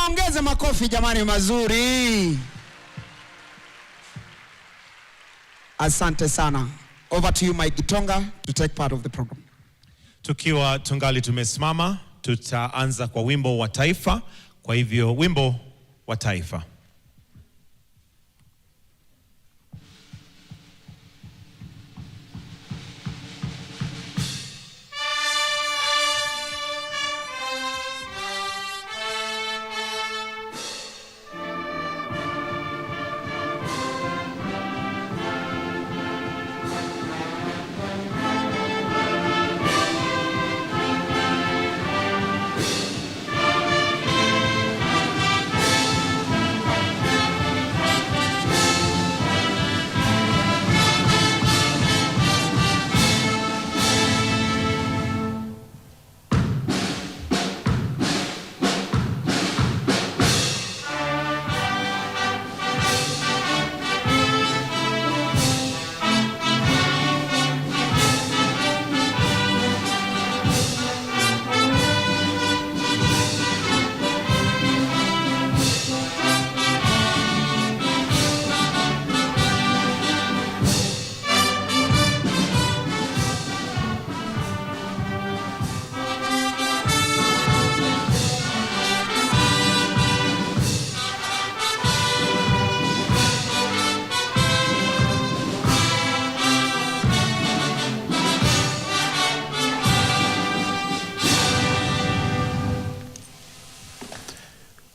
Tuwaongeze makofi jamani mazuri. Asante sana. Over to you Mike Gitonga to take part of the program. Tukiwa tungali tumesimama, tutaanza kwa wimbo wa taifa. Kwa hivyo wimbo wa taifa.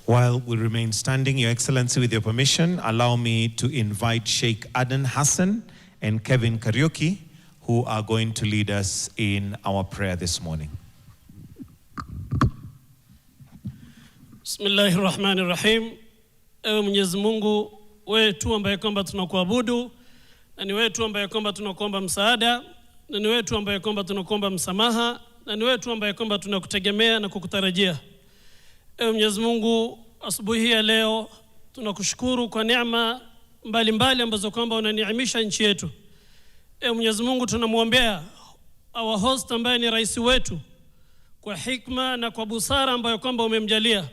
While we remain standing, Your Excellency, with your permission, allow me to invite Sheikh Aden Hassan and Kevin Karaoke, who are going to lead us in our prayer this morning. Bismillahirrahmanirrahim. Ewe Mwenyezi Mungu, wewe tu ambaye kwamba tunakuabudu, na ni wewe tu ambaye kwamba tunakuomba msaada, na ni wewe tu ambaye kwamba tunakuomba msamaha, na ni wewe tu ambaye kwamba tunakutegemea na kukutarajia. Ewe Mwenyezi Mungu, asubuhi ya leo tunakushukuru kwa neema mbalimbali ambazo kwamba unaniimisha nchi yetu. Ewe Mwenyezi Mungu, tunamuombea our host ambaye ni rais wetu kwa hikma na kwa busara ambayo kwamba umemjalia.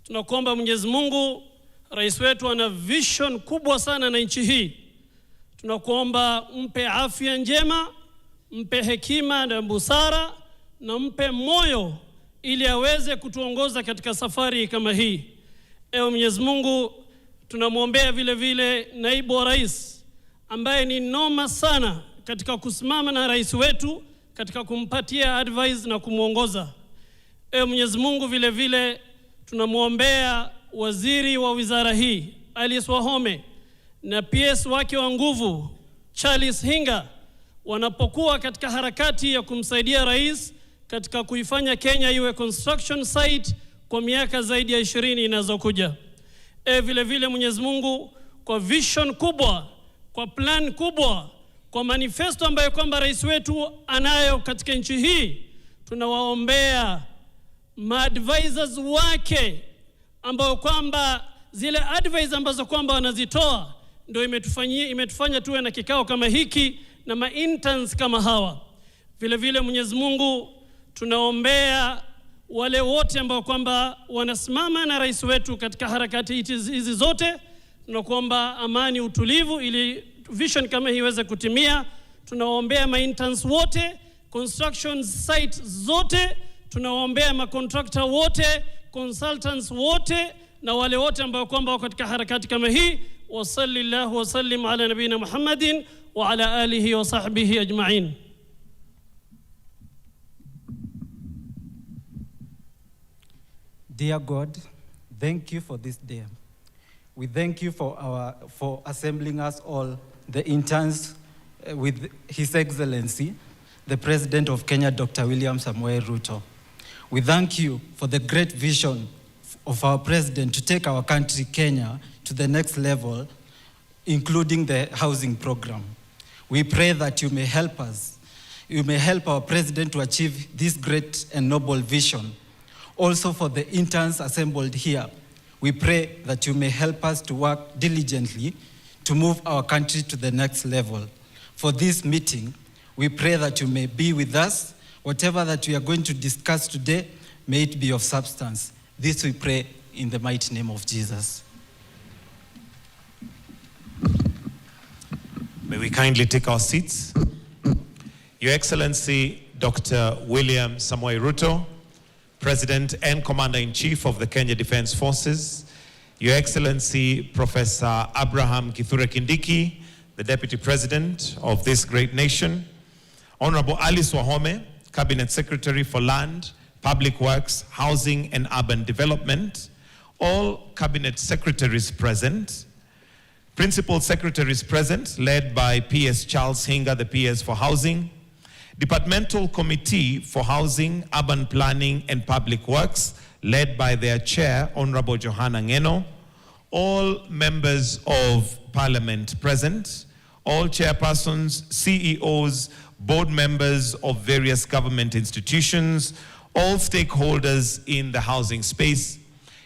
Tunakuomba Mwenyezi Mungu, rais wetu ana vision kubwa sana na nchi hii. Tunakuomba mpe afya njema, mpe hekima na busara, na mpe moyo ili aweze kutuongoza katika safari kama hii. Ewe Mwenyezi Mungu, tunamuombea vile vile naibu wa rais ambaye ni noma sana katika kusimama na rais wetu katika kumpatia advice na kumuongoza. Ewe Mwenyezi Mungu, vile vile tunamuombea waziri wa wizara hii Alice Wahome na PS wake wa nguvu Charles Hinga, wanapokuwa katika harakati ya kumsaidia rais katika kuifanya Kenya iwe construction site kwa miaka zaidi ya 20 inazokuja. Vile vile Mwenyezi Mungu, kwa vision kubwa, kwa plan kubwa, kwa manifesto ambayo kwamba rais wetu anayo katika nchi hii, tunawaombea maadvisors wake ambao kwamba zile advice ambazo kwamba wanazitoa ndio imetufanya tuwe na kikao kama hiki na ma interns kama hawa. Vile vile Mwenyezi Mungu, tunaombea wale wote ambao kwamba wanasimama na rais wetu katika harakati hizi zote. Tunakuomba amani, utulivu ili vision kama hii iweze kutimia. Tunaombea ma interns wote, construction sites zote, tunaombea ma contractor wote, consultants wote, na wale wote ambao kwamba wako katika harakati kama hii. Wa sallallahu wa sallim ala nabina Muhammadin wa ala alihi wa sahbihi ajma'in. Dear God, thank you for this day. We thank you for assembling us all, the interns, with His Excellency, the President of Kenya, Dr. William Samoei Ruto. We thank you for the great vision of our President to take our country, Kenya, to the next level, including the housing program. We pray that you may help us. You may help our President to achieve this great and noble vision. Also for the interns assembled here, we pray that you may help us to work diligently to move our country to the next level. For this meeting, we pray that you may be with us. Whatever that we are going to discuss today, may it be of substance. This we pray in the mighty name of Jesus. May we kindly take our seats. Your Excellency, Dr. William Samoei Ruto, President and Commander-in-Chief of the Kenya Defense Forces, Your Excellency, Professor Abraham Kithure Kindiki, the Deputy President of this great nation, Honorable Alice Wahome, Cabinet Secretary for Land, Public Works, Housing and Urban Development, all Cabinet Secretaries present, Principal Secretaries present, led by PS Charles Hinga, the PS for Housing, Departmental Committee for Housing, Urban Planning and Public Works, led by their Chair, Honorable Johanna Ngeno, all members of Parliament present, all chairpersons, CEOs, board members of various government institutions, all stakeholders in the housing space.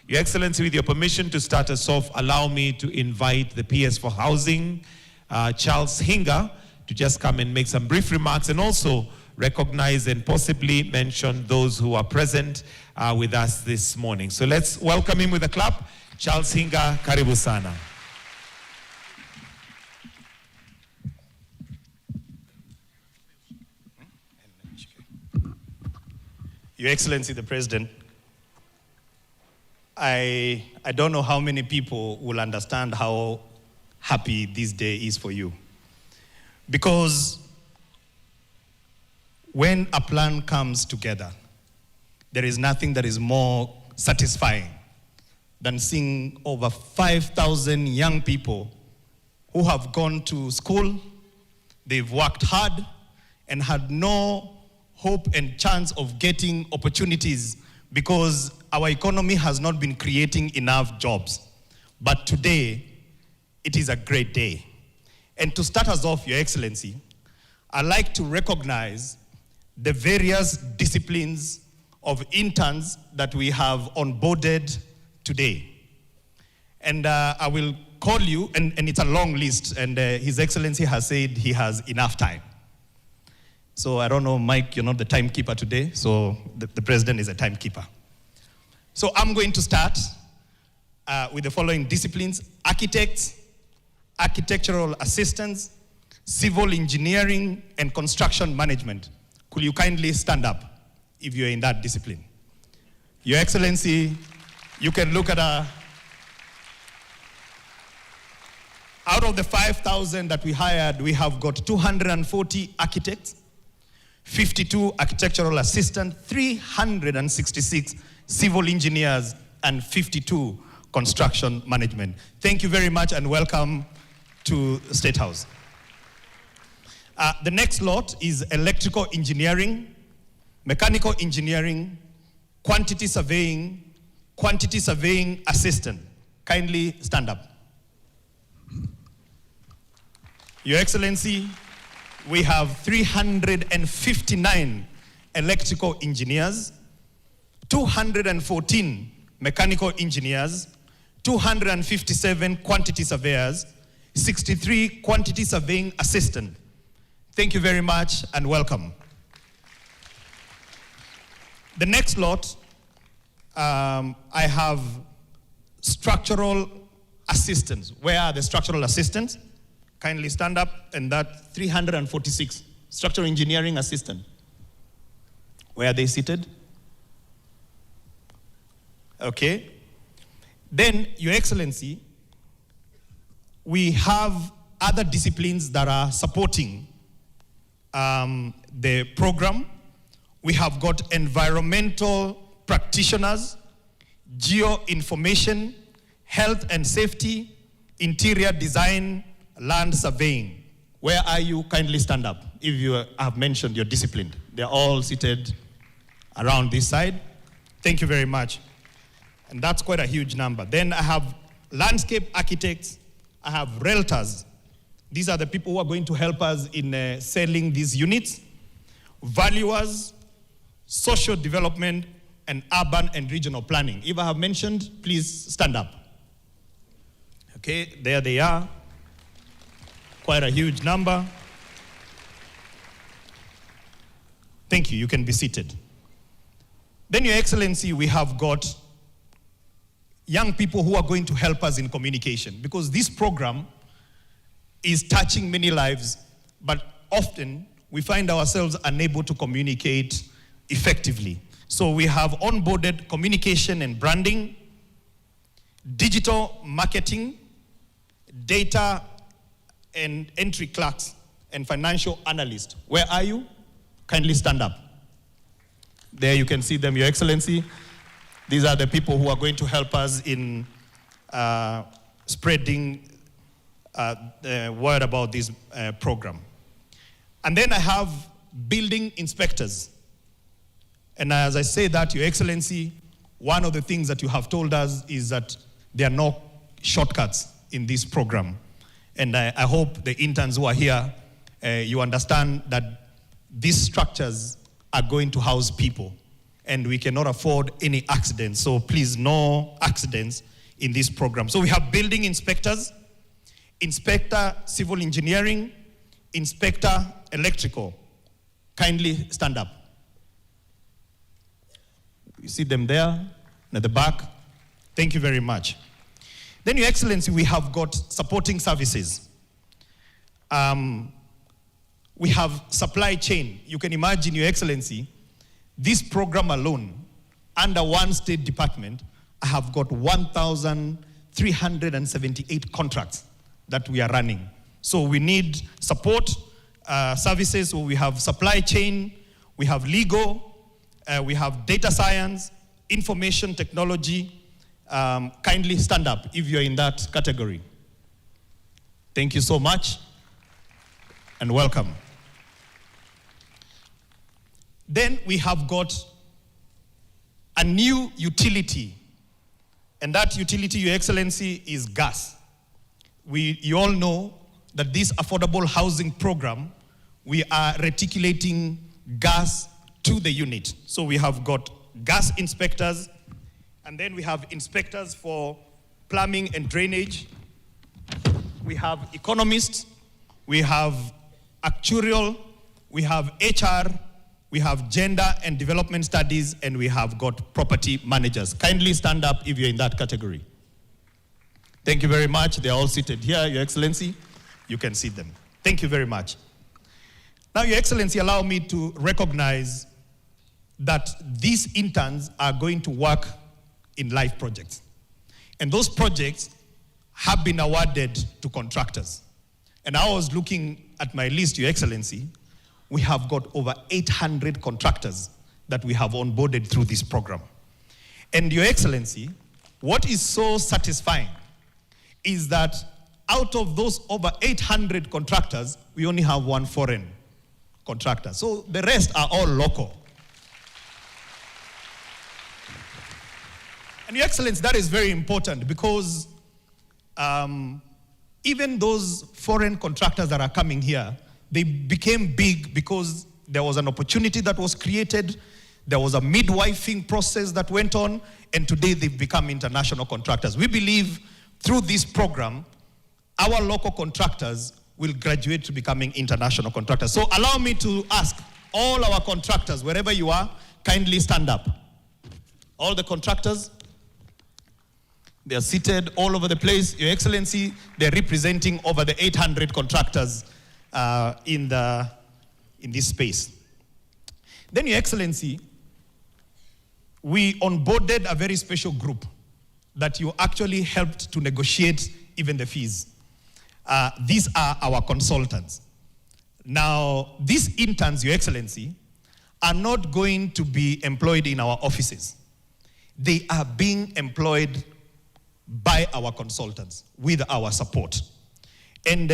Your Excellency, with your permission to start us off, allow me to invite the PS for Housing, Charles Hinga, to just come and make some brief remarks and also recognize and possibly mention those who are present with us this morning. So let's welcome him with a clap. Charles Hinga, karibu sana. Your Excellency the President, I don't know how many people will understand how happy this day is for you. Because when a plan comes together, there is nothing that is more satisfying than seeing over 5,000 young people who have gone to school, they've worked hard, and had no hope and chance of getting opportunities because our economy has not been creating enough jobs. But today, it is a great day. And to start us off, Your Excellency, I'd like to recognize the various disciplines of interns that we have onboarded today. And I will call you, and it's a long list, and His Excellency has said he has enough time. So I don't know, Mike, you're not the timekeeper today, so the President is a timekeeper. So I'm going to start with the following disciplines: architects, architectural assistants, civil engineering, and construction management. Could you kindly stand up if you're in that discipline? Your Excellency, you can look at out of the 5,000 that we hired, we have got 240 architects, 52 architectural assistants, 366 civil engineers, and 52 construction management. Thank you very much and welcome to State House. The next lot is electrical engineering, mechanical engineering, quantity surveying assistant. Kindly stand up. Your Excellency, we have 359 electrical engineers, 214 mechanical engineers, 257 quantity surveyors, 63 quantity surveying assistants. Thank you very much and welcome. The next lot, I have structural assistants. Where are the structural assistants? Kindly stand up, and that 346 structural engineering assistant. Where are they seated? Okay. Then, Your Excellency, we have other disciplines that are supporting the program. We have got environmental practitioners, geoinformation, health and safety, interior design, land surveying. Where are you? Kindly stand up if you have mentioned your discipline. They're all seated around this side. Thank you very much. And that's quite a huge number. Then I have landscape architects, I have realtors. These are the people who are going to help us in selling these units. Valuers, social development, and urban and regional planning. If I have mentioned, please stand up. Okay, there they are. Quite a huge number. Thank you, you can be seated. Then, Your Excellency, we have got young people who are going to help us in communication, because this program is touching many lives, but often we find ourselves unable to communicate effectively. So we have onboarded communication and branding, digital marketing, data and entry clerks, and financial analysts. Where are you? Kindly stand up. There you can see them, Your Excellency. These are the people who are going to help us in spreading the word about this program. And then I have building inspectors. And as I say that, Your Excellency, one of the things that you have told us is that there are no shortcuts in this program. And I hope the interns who are here, you understand that these structures are going to house people, and we cannot afford any accidents. So please, no accidents in this program. So we have building inspectors, inspector civil engineering, inspector electrical. Kindly stand up. You see them there at the back. Thank you very much. Then, Your Excellency, we have got supporting services. We have supply chain. You can imagine, Your Excellency, this program alone, under one state department, I have got 1,378 contracts that we are running. So we need support services. So we have supply chain, we have legal, we have data science, information technology. Kindly stand up if you're in that category. Thank you so much and welcome. Then we have got a new utility, and that utility, Your Excellency, is gas. You all know that this affordable housing program, we are reticulating gas to the unit. So we have got gas inspectors, and then we have inspectors for plumbing and drainage. We have economists, we have actuarial, we have HR, we have gender and development studies, and we have got property managers. Kindly stand up if you're in that category. Thank you very much. They're all seated here, Your Excellency. You can see them. Thank you very much. Now, Your Excellency, allow me to recognize that these interns are going to work in live projects. And those projects have been awarded to contractors. And I was looking at my list, Your Excellency. We have got over 800 contractors that we have onboarded through this program. And Your Excellency, what is so satisfying is that out of those over 800 contractors, we only have one foreign contractor. So the rest are all local. And Your Excellency, that is very important because even those foreign contractors that are coming here, they became big because there was an opportunity that was created, there was a midwifing process that went on, and today they've become international contractors. We believe through this program, our local contractors will graduate to becoming international contractors. So allow me to ask all our contractors, wherever you are, kindly stand up. All the contractors, they are seated all over the place. Your Excellency, they're representing over the 800 contractors in this space. Then, Your Excellency, we onboarded a very special group that you actually helped to negotiate even the fees. These are our consultants. Now, these interns, Your Excellency, are not going to be employed in our offices. They are being employed by our consultants with our support. And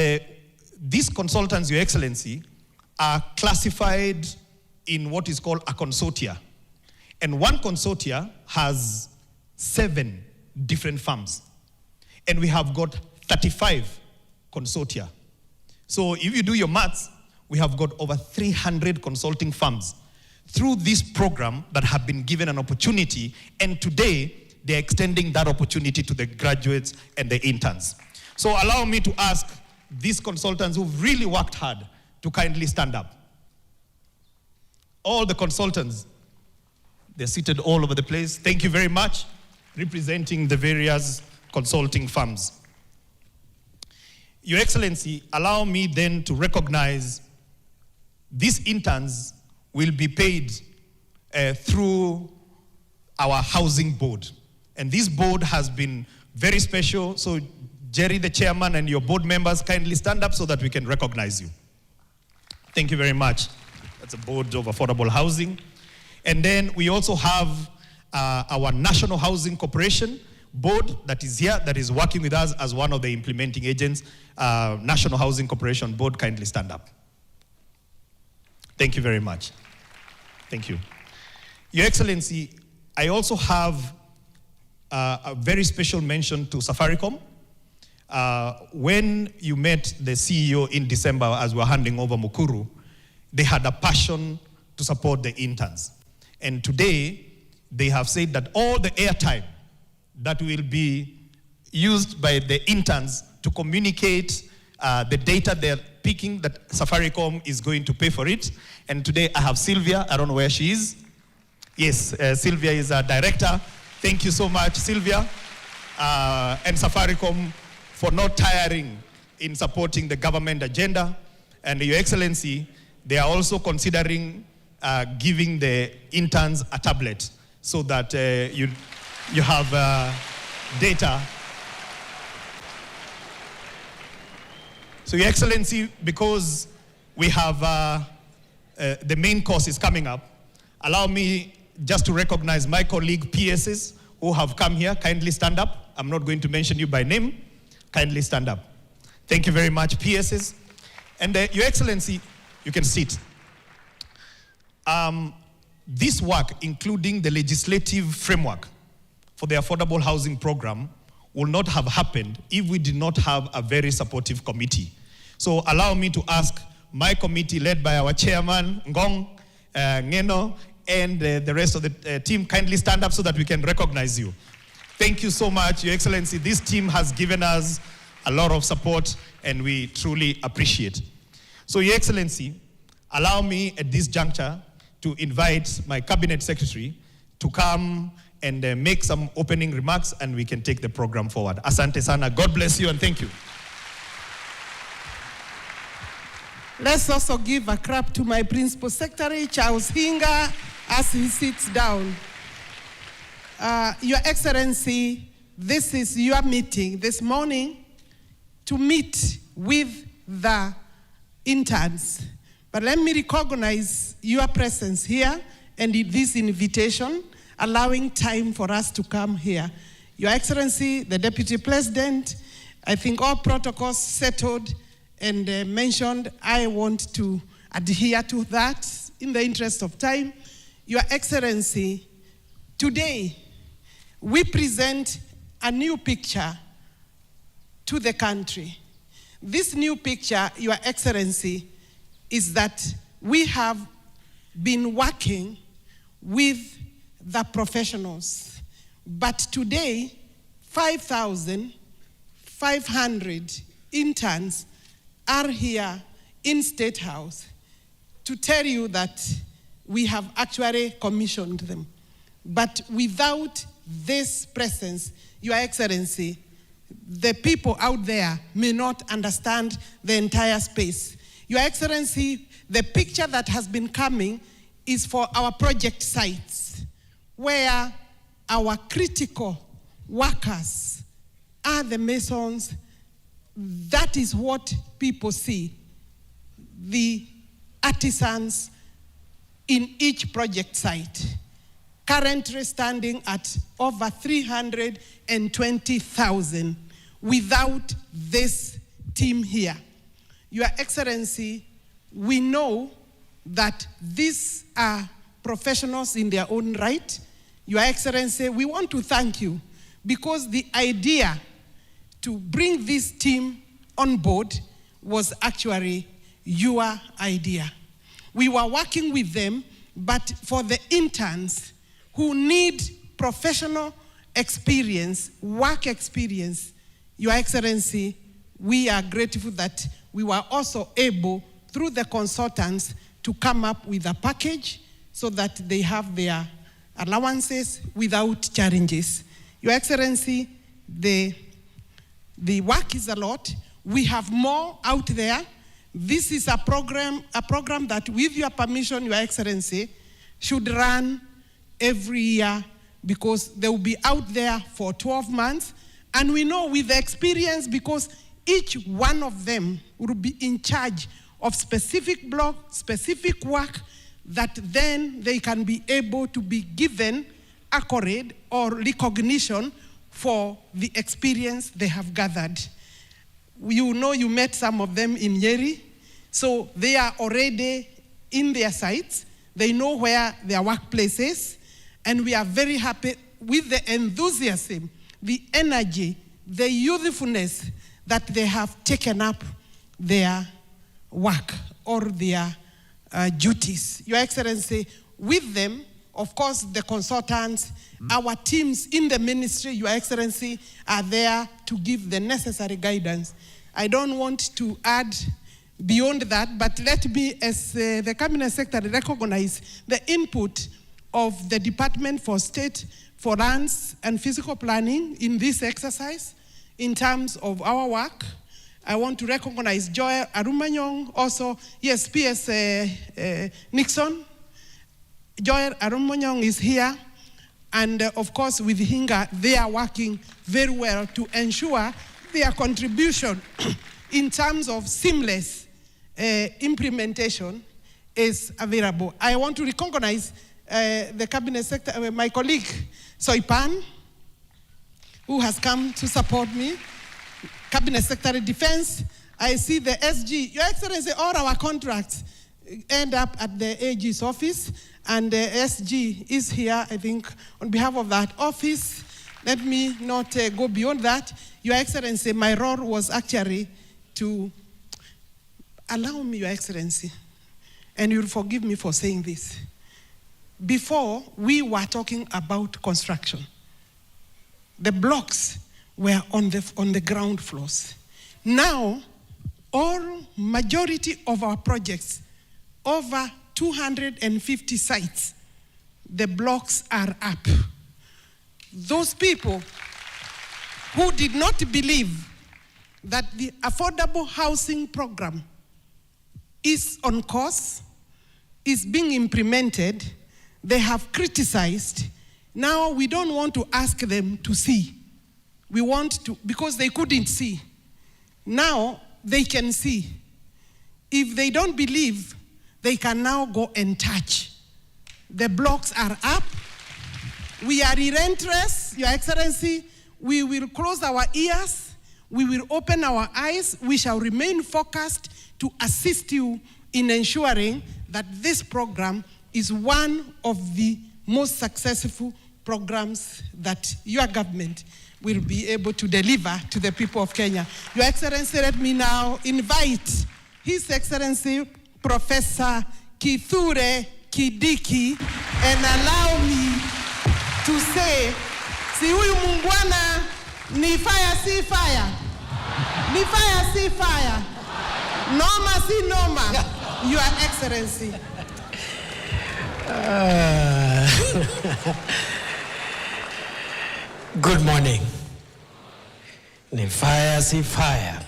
these consultants, Your Excellency, are classified in what is called a consortia. And one consortia has 7 different firms. And we have got 35 consortia. So if you do your maths, we have got over 300 consulting firms through this program that have been given an opportunity, and today they're extending that opportunity to the graduates and the interns. So allow me to ask these consultants who've really worked hard to kindly stand up. All the consultants, they're seated all over the place. Thank you very much. representing the various consulting firms. Your Excellency, allow me then to recognize these interns will be paid through our housing board. And this board has been very special. So Jerry, the chairman, and your board members, kindly stand up so that we can recognize you. Thank you very much. That's a board of affordable housing. And then we also have our National Housing Corporation board that is here, that is working with us as one of the implementing agents. National Housing Corporation board, kindly stand up. Thank you very much. Thank you. Your Excellency, I also have a very special mention to Safaricom. When you met the CEO in December as we were handing over Mukuru, they had a passion to support the interns. And today, they have said that all the airtime that will be used by the interns to communicate the data they're picking, that Safaricom is going to pay for it. And today I have Sylvia, I don't know where she is. Yes, Sylvia is our director. Thank you so much, Sylvia. And Safaricom for not tiring in supporting the government agenda. And Your Excellency, they are also considering giving the interns a tablet so that you have data. So Your Excellency, because we have the main course is coming up, allow me just to recognize my colleague PSs who have come here. Kindly stand up. I'm not going to mention you by name. Kindly stand up. Thank you very much, PSs. And Your Excellency, you can sit. This work, including the legislative framework for the affordable housing program, will not have happened if we did not have a very supportive committee. So allow me to ask my committee, led by our chairman, Ngong, Ngeno, and the rest of the team, kindly stand up so that we can recognize you. Thank you so much, Your Excellency. This team has given us a lot of support, and we truly appreciate. So, Your Excellency, allow me at this juncture to invite my cabinet secretary to come and make some opening remarks, and we can take the program forward. Asante sana. God bless you, and thank you. Let's also give a clap to my Principal Secretary, Charles Hinga, as he sits down. Your Excellency, this is your meeting this morning to meet with the interns. But let me recognize your presence here and this invitation, allowing time for us to come here. Your Excellency, the Deputy President, I think all protocols settled and mentioned. I want to adhere to that in the interest of time. Your Excellency, today we present a new picture to the country. This new picture, Your Excellency, is that we have been working with the professionals. But today, 5,500 interns are here in State House to tell you that we have actually commissioned them. But without this presence, Your Excellency, the people out there may not understand the entire space. Your Excellency, the picture that has been coming is for our project sites, where our critical workers are the masons. That is what people see, the artisans in each project site, currently standing at over 320,000 without this team here. Your Excellency, we know that these are professionals in their own right. Your Excellency, we want to thank you because the idea to bring this team on board was actually your idea. We were working with them, but for the interns who need professional experience, work experience, Your Excellency, we are grateful that we were also able, through the consultants, to come up with a package so that they have their allowances without challenges. Your Excellency, the work is a lot. We have more out there. This is a program that, with your permission, Your Excellency, should run every year, because they will be out there for 12 months. And we know with the experience, because each one of them will be in charge of specific block, specific work, that then they can be able to be given accolade or recognition for the experience they have gathered. You know, you met some of them in Nyeri, so they are already in their sites. They know where their workplace is, and we are very happy with the enthusiasm, the energy, the youthfulness that they have taken up their work or their duties. Your Excellency, with them, of course, the consultants, our teams in the ministry, Your Excellency, are there to give the necessary guidance. I don't want to add beyond that, but let me, as the Cabinet Secretary, recognize the input of the Department for State for Lands and Physical Planning in this exercise in terms of our work. I want to recognize Joy Arumanyong, also, yes, PS Nixon. Joy Arumanyong is here, and of course with Hinga, they are working very well to ensure their contribution in terms of seamless implementation is available. I want to recognize the Cabinet Secretary, my colleague Soipan, who has come to support me. Cabinet Secretary Defense, I see the SG. Your Excellency, all our contracts end up at the AG's office, and the SG is here, I think, on behalf of that office. Let me not go beyond that. Your Excellency, my role was actually to allow me, Your Excellency, and you'll forgive me for saying this. Before, we were talking about construction. The blocks were on the ground floors. Now, majority of our projects, over 250 sites, the blocks are up. Those people who did not believe that the affordable housing program is on course, is being implemented, they have criticized. Now we don't want to ask them to see. We want to, because they couldn't see. Now they can see. If they don't believe, they can now go and touch. The blocks are up. We are relentless, Your Excellency. We will close our ears. We will open our eyes. We shall remain focused to assist you in ensuring that this program is one of the most successful programs that your government will be able to deliver to the people of Kenya. Your Excellency, let me now invite His Excellency Professor Kithure Kidiki, and allow me to say, si huyu mungwana ni fire si fire, ni fire si fire, noma si noma, Your Excellency. Good morning. Ni fire si fire.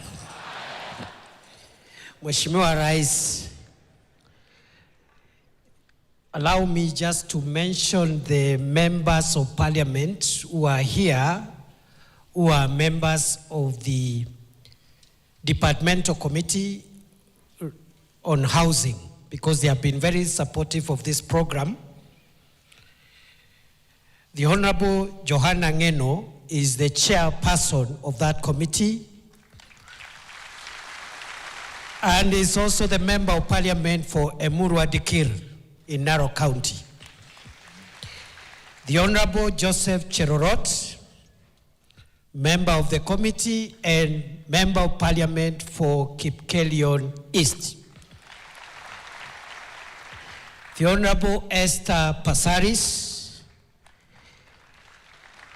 Mheshimiwa Rais, allow me just to mention the members of parliament who are here, who are members of the departmental committee on housing, because they have been very supportive of this program. The Honorable Johanna Ngeno is the chairperson of that committee and is also the member of parliament for Emurua Dikir in Narok County. The Honorable Joseph Cherorot, member of the committee and member of parliament for Kipkelion East. The Honorable Esther Pasaris,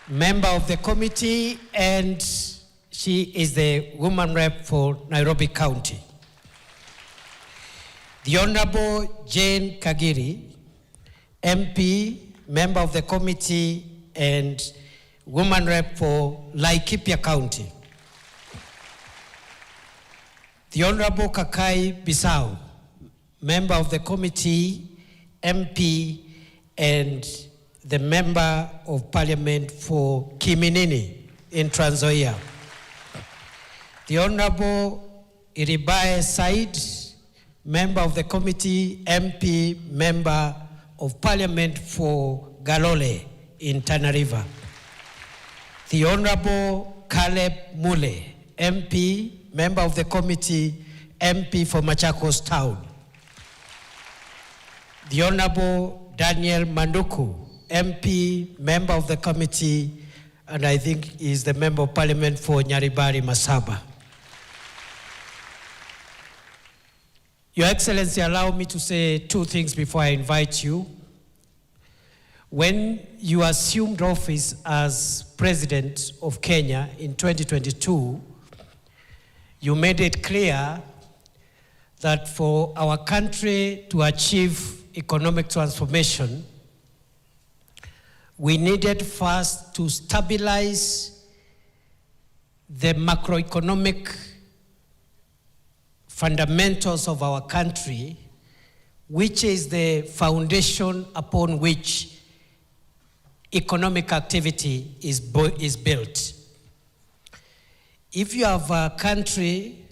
member of the committee, and she is the woman rep for Nairobi County. The Honorable Jane Kagiri, MP, member of the committee and Woman Rep for Laikipia County. The Honorable Kakai Bisau, Member of the Committee, MP, and the Member of Parliament for Kiminini in Trans Nzoia. The Honorable Iribae Said, Member of the Committee, MP, Member of Parliament for Galole in Tana River. The Honorable Caleb Mule, MP, Member of the Committee, MP for Machakos Town. The Honorable Daniel Manduku, MP, Member of the Committee, and I think is the Member of Parliament for Nyaribari Masaba. Your Excellency, allow me to say two things before I invite you. When you assumed office as President of Kenya in 2022, you made it clear that for our country to achieve economic transformation, we needed first to stabilize the macroeconomic fundamentals of our country, which is the foundation upon which economic activity is built. If you have a country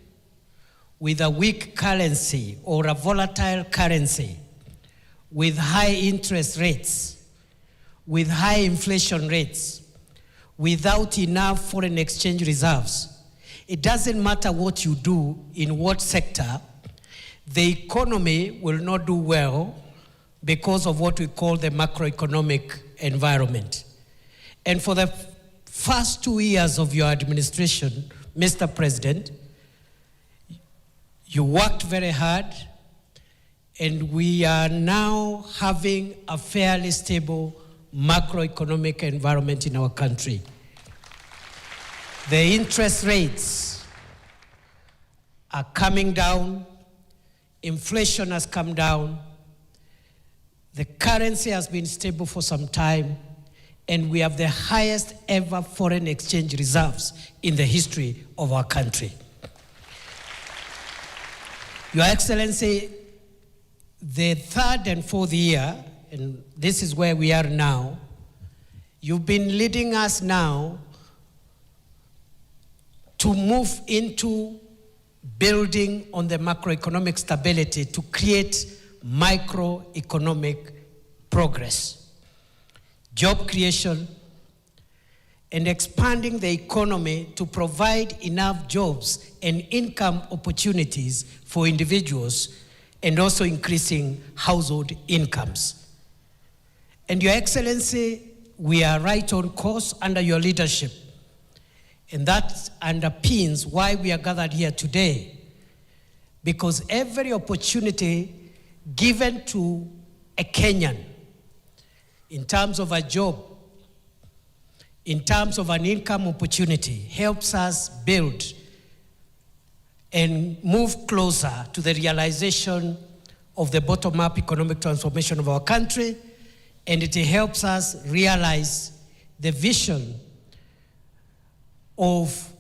with a weak currency or a volatile currency, with high interest rates, with high inflation rates, without enough foreign exchange reserves, it doesn't matter what you do in what sector, the economy will not do well because of what we call the macroeconomic environment. And for the first 2 years of your administration, Mr. President, you worked very hard, and we are now having a fairly stable macroeconomic environment in our country. The interest rates are coming down, inflation has come down, the currency has been stable for some time, and we have the highest ever foreign exchange reserves in the history of our country. Your Excellency, the third and fourth year, and this is where we are now, you've been leading us now to move into building on the macroeconomic stability to create microeconomic progress, job creation, and expanding the economy to provide enough jobs and income opportunities for individuals, and also increasing household incomes. And Your Excellency, we are right on course under your leadership. And that underpins why we are gathered here today. Because every opportunity given to a Kenyan in terms of a job, in terms of an income opportunity, helps us build and move closer to the realization of the bottom-up economic transformation of our country, and it helps us realize the vision of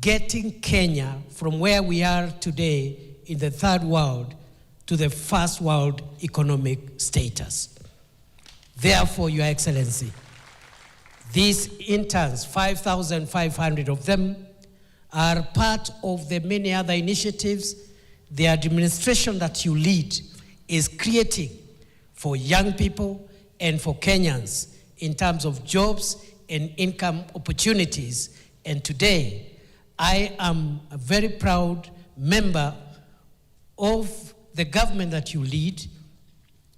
getting Kenya from where we are today in the third world to the first world economic status. Therefore, Your Excellency, these interns, 5,500 of them, are part of the many other initiatives the administration that you lead is creating for young people and for Kenyans in terms of jobs and income opportunities. And today, I am a very proud member of the government that you lead,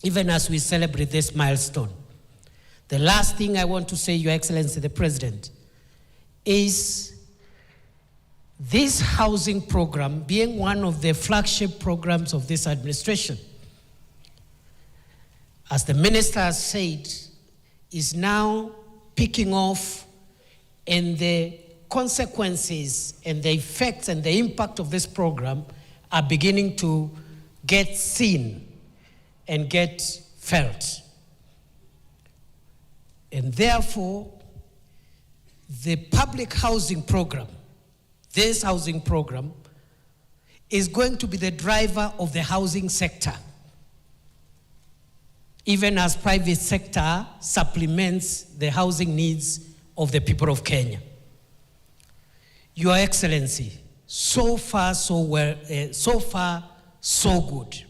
even as we celebrate this milestone. The last thing I want to say, Your Excellency the President, is this housing program, being one of the flagship programs of this administration, as the minister has said, is now picking off, and the consequences and the effects and the impact of this program are beginning to get seen and get felt. And therefore, the public housing program, this housing program, is going to be the driver of the housing sector, even as private sector supplements the housing needs of the people of Kenya. Your Excellency, so far so good.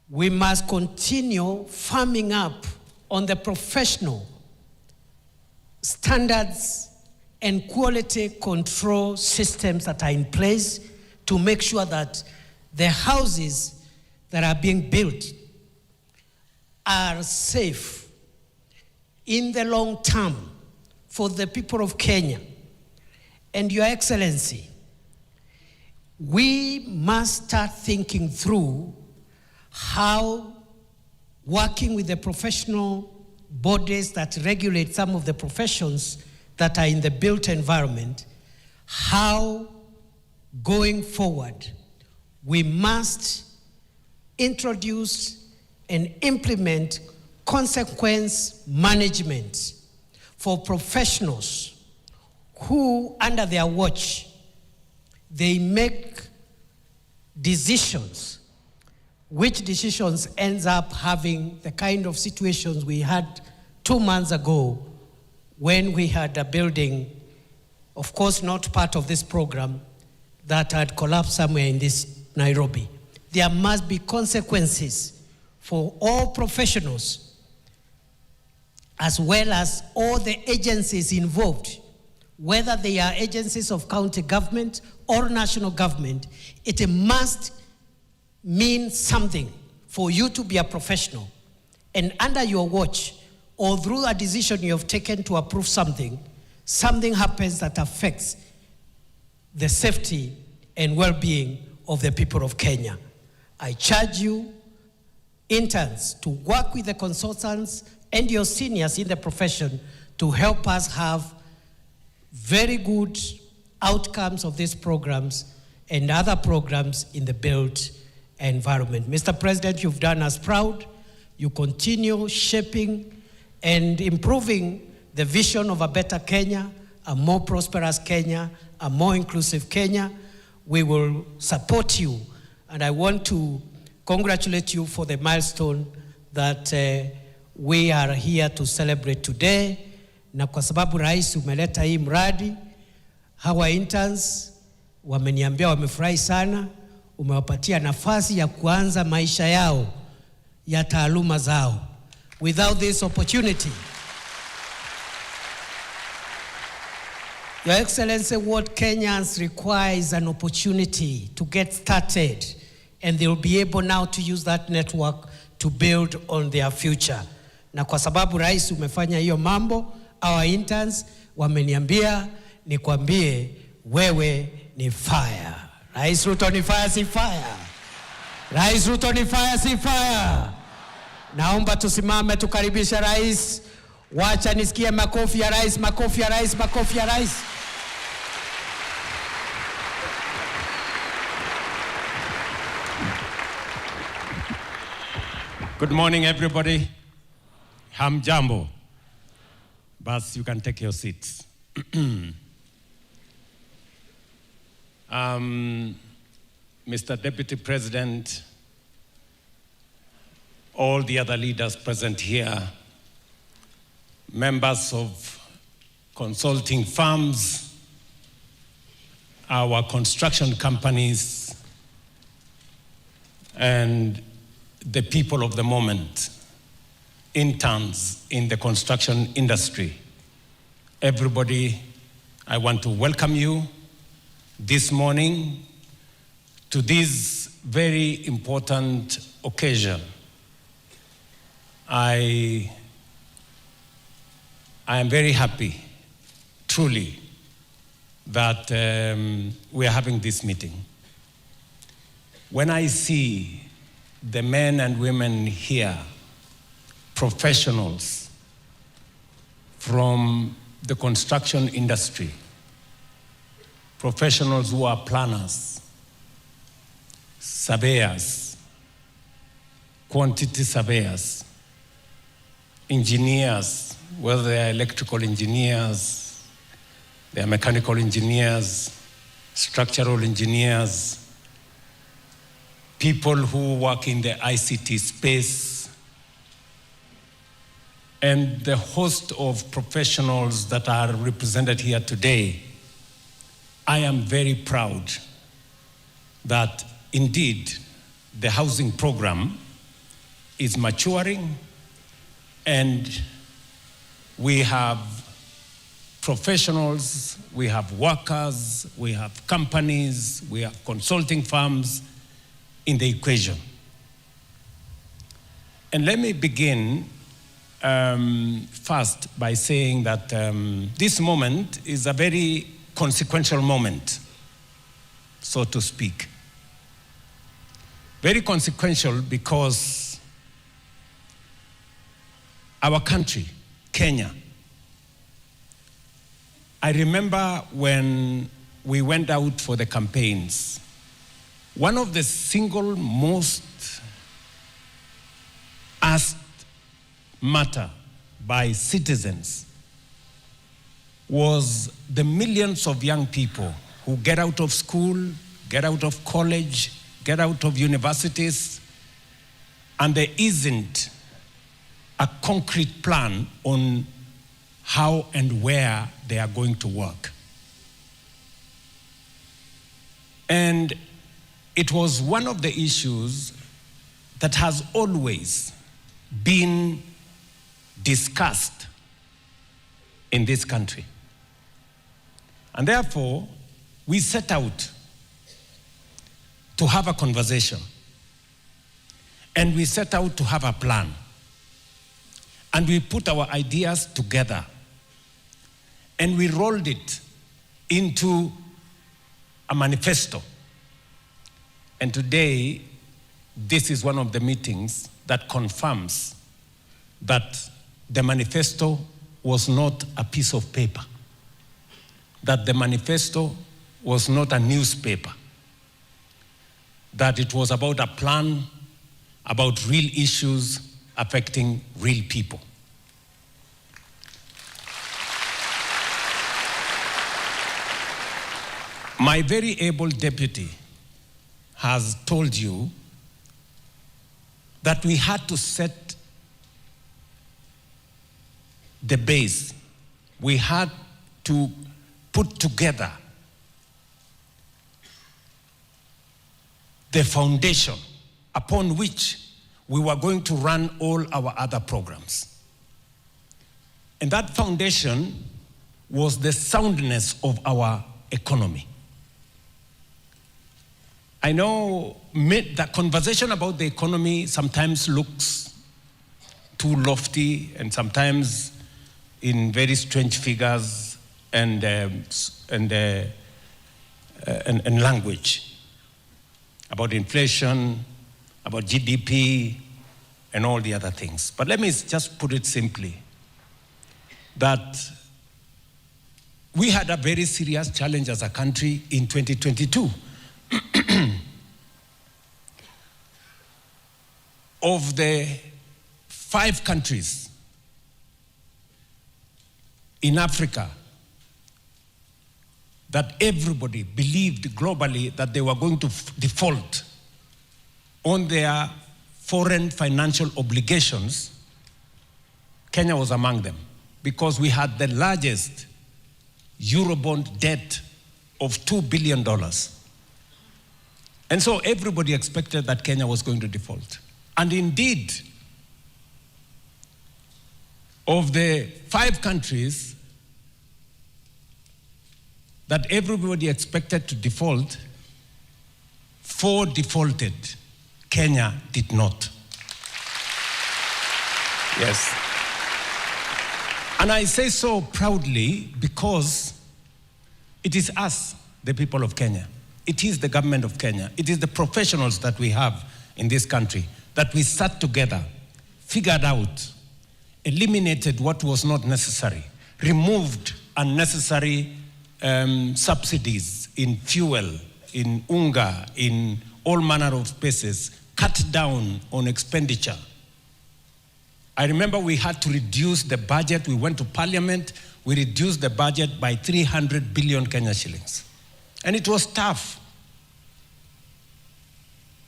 We must continue farming up on the professional standards and quality control systems that are in place to make sure that the houses that are being built are safe in the long term for the people of Kenya. And Your Excellency, we must start thinking through how working with the professional bodies that regulate some of the professions that are in the built environment, how going forward we must introduce and implement consequence management for professionals who, under their watch, they make decisions, which decisions ends up having the kind of situations we had 2 months ago when we had a building, of course not part of this program, that had collapsed somewhere in this Nairobi. There must be consequences for all professionals, as well as all the agencies involved, whether they are agencies of county government or national government. It must mean something for you to be a professional. And under your watch, or through a decision you have taken to approve something, something happens that affects the safety and well-being of the people of Kenya. I charge you, interns, to work with the consultants and your seniors in the profession to help us have very good outcomes of these programs and other programs in the built environment. Mr. President, you've done us proud. You continue shaping and improving the vision of a better Kenya, a more prosperous Kenya, a more inclusive Kenya. We will support you, and I want to congratulate you for the milestone that we are here to celebrate today. Na kwa sababu rais umeleta hii mradi, hawa interns wameniambia wamefurahi sana, umewapatia nafasi ya kuanza maisha yao ya taaluma zao. Without this opportunity, Your Excellency, what Kenyans require is an opportunity to get started, and they will be able now to use that network to build on their future. Na kwa sababu rais umefanya hiyo mambo, our interns wameniambia nikwambie wewe ni fire. Rais Ruto ni fire, si fire. Rais Ruto ni fire, si fire. Naomba tusimame tukaribisha rais. Wacha nisikie makofi ya rais, makofi ya rais, makofi ya rais. Good morning, everybody. Hamjambo. Bas, you can take your seats. Mr. Deputy President, all the other leaders present here, members of consulting firms, our construction companies, and the people of the moment, interns in the construction industry. Everybody, I want to welcome you this morning to this very important occasion. I am very happy, truly, that we are having this meeting. When I see the men and women here, professionals from the construction industry, professionals who are planners, surveyors, quantity surveyors, engineers, whether they are electrical engineers, they are mechanical engineers, structural engineers, people who work in the ICT space, and the host of professionals that are represented here today. I am very proud that indeed the housing program is maturing, and we have professionals, we have workers, we have companies, we have consulting firms in the equation. And let me begin first by saying that this moment is a very consequential moment, so to speak. Very consequential because our country, Kenya, I remember when we went out for the campaigns, one of the single most asked matter by citizens was the millions of young people who get out of school, get out of college, get out of universities, and there isn't a concrete plan on how and where they are going to work. And it was one of the issues that has always been discussed in this country. And therefore, we set out to have a conversation. And we set out to have a plan. And we put our ideas together. And we rolled it into a manifesto. And today, this is one of the meetings that confirms that the manifesto was not a piece of paper, that the manifesto was not a newspaper, that it was about a plan, about real issues affecting real people. My very able deputy has told you that we had to set the base. We had to put together the foundation upon which we were going to run all our other programs. And that foundation was the soundness of our economy. I know the conversation about the economy sometimes looks too lofty and sometimes in very strange figures and language about inflation, about GDP, and all the other things. But let me just put it simply, that we had a very serious challenge as a country in 2022. Of the 5 countries in Africa that everybody believed globally that they were going to default on their foreign financial obligations, Kenya was among them, because we had the largest Eurobond debt of $2 billion. And so everybody expected that Kenya was going to default. And indeed, of the 5 countries that everybody expected to default, 4 defaulted. Kenya did not. Yes. And I say so proudly because it is us, the people of Kenya. It is the government of Kenya. It is the professionals that we have in this country that we sat together, figured out, eliminated what was not necessary, removed unnecessary subsidies in fuel, in unga, in all manner of spaces, cut down on expenditure. I remember we had to reduce the budget. We went to parliament. We reduced the budget by 300 billion Kenya shillings. And it was tough,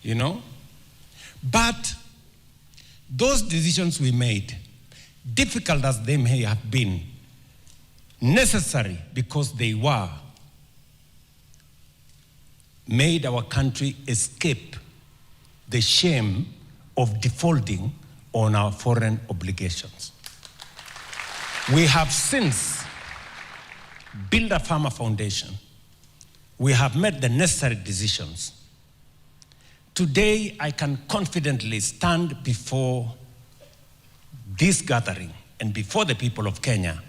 you know? But those decisions we made, difficult as they may have been, necessary because they were, made our country escape the shame of defaulting on our foreign obligations. We have since built a farmer foundation. We have made the necessary decisions. Today, I can confidently stand before this gathering and before the people of Kenya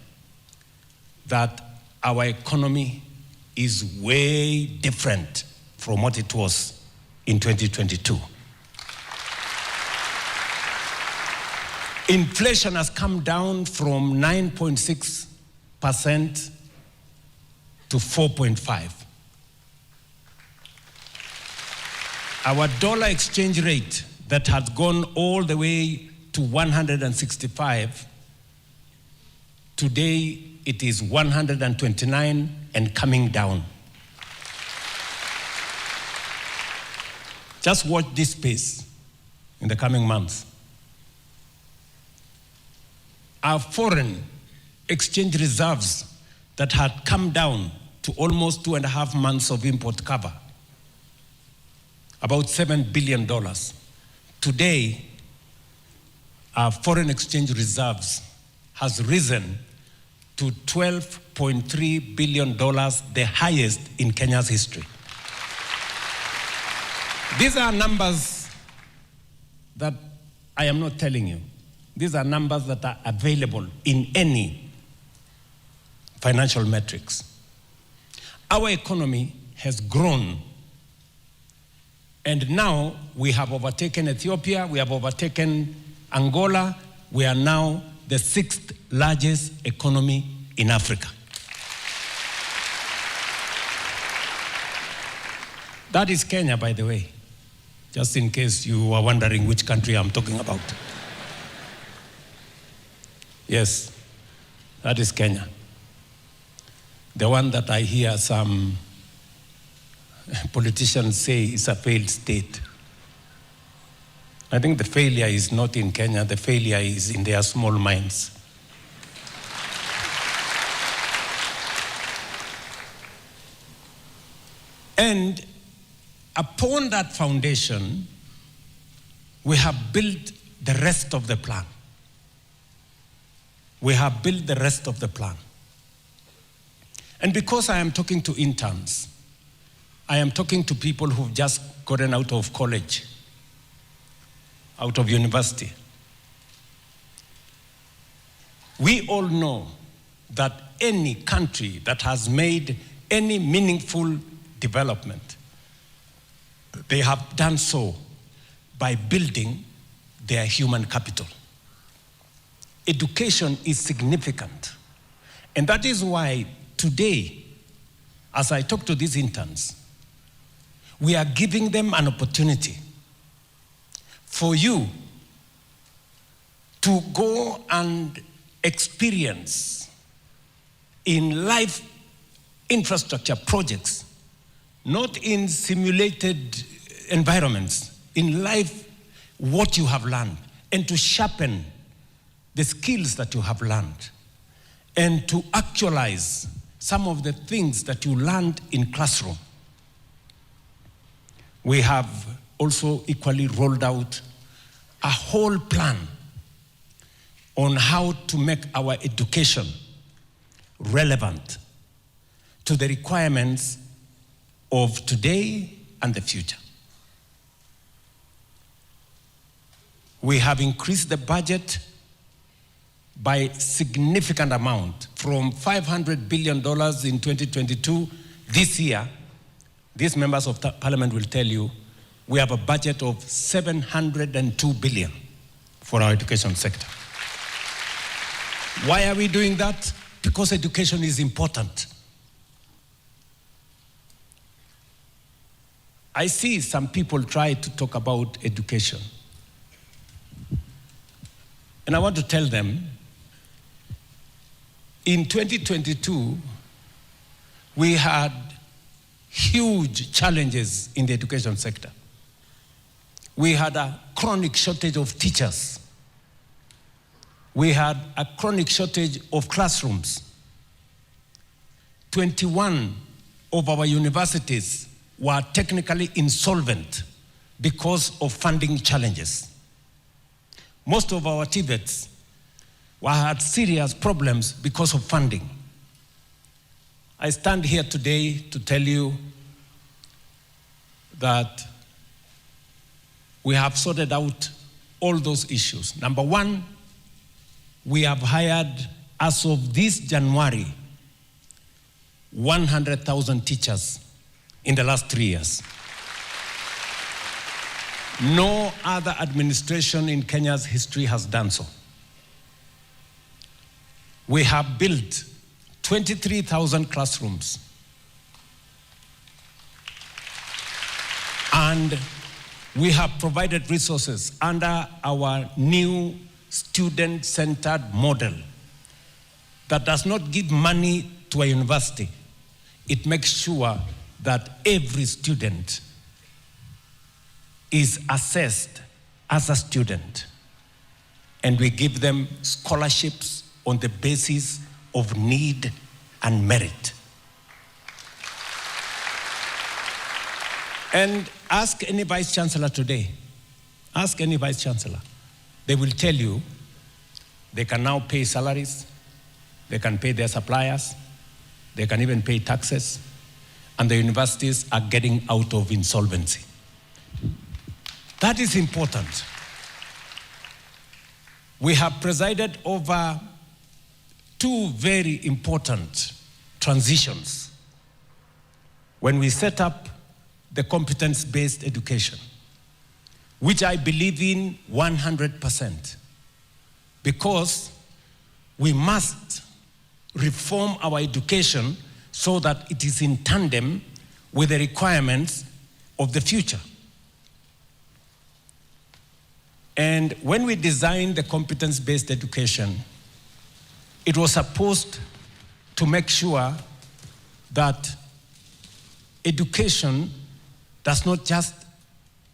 that our economy is way different from what it was in 2022. Inflation has come down from 9.6% to 4.5%. Our dollar exchange rate that had gone all the way to 165, today it is 129 and coming down. Just watch this space in the coming months. Our foreign exchange reserves that had come down to almost 2.5 months of import cover, about $7 billion. Today, our foreign exchange reserves has risen to $12.3 billion, the highest in Kenya's history. These are numbers that I am not telling you. These are numbers that are available in any financial metrics. Our economy has grown, and now we have overtaken Ethiopia, we have overtaken Angola. We are now the 6th largest economy in Africa. That is Kenya, by the way, just in case you are wondering which country I'm talking about. Yes, that is Kenya. The one that I hear some politicians say is a failed state. I think the failure is not in Kenya, the failure is in their small minds. And upon that foundation, we have built the rest of the plan. We have built the rest of the plan. And because I am talking to interns, I am talking to people who've just gotten out of college, out of university. We all know that any country that has made any meaningful development, they have done so by building their human capital. Education is significant. And that is why today, as I talk to these interns, we are giving them an opportunity for you to go and experience in live infrastructure projects, not in simulated environments, in life what you have learned, and to sharpen the skills that you have learned, and to actualize some of the things that you learned in classroom. We have also equally rolled out a whole plan on how to make our education relevant to the requirements of today and the future. We have increased the budget by significant amount from $500 billion in 2022. This year, these members of parliament will tell you, we have a budget of $702 billion for our education sector. Why are we doing that? Because education is important. I see some people try to talk about education. And I want to tell them, in 2022, we had huge challenges in the education sector. We had a chronic shortage of teachers. We had a chronic shortage of classrooms. 21 of our universities were technically insolvent because of funding challenges. Most of our TVETs had serious problems because of funding. I stand here today to tell you that we have sorted out all those issues. Number one, we have hired, as of this January, 100,000 teachers in the last 3 years. No other administration in Kenya's history has done so. We have built 23,000 classrooms. And we have provided resources under our new student-centered model that does not give money to a university. It makes sure that every student is assessed as a student, and we give them scholarships on the basis of need and merit. And ask any vice chancellor today, ask any vice chancellor. They will tell you they can now pay salaries, they can pay their suppliers, they can even pay taxes, and the universities are getting out of insolvency. That is important. We have presided over two very important transitions when we set up the competence-based education, which I believe in 100%, because we must reform our education so that it is in tandem with the requirements of the future. And when we designed the competence-based education, it was supposed to make sure that education does not just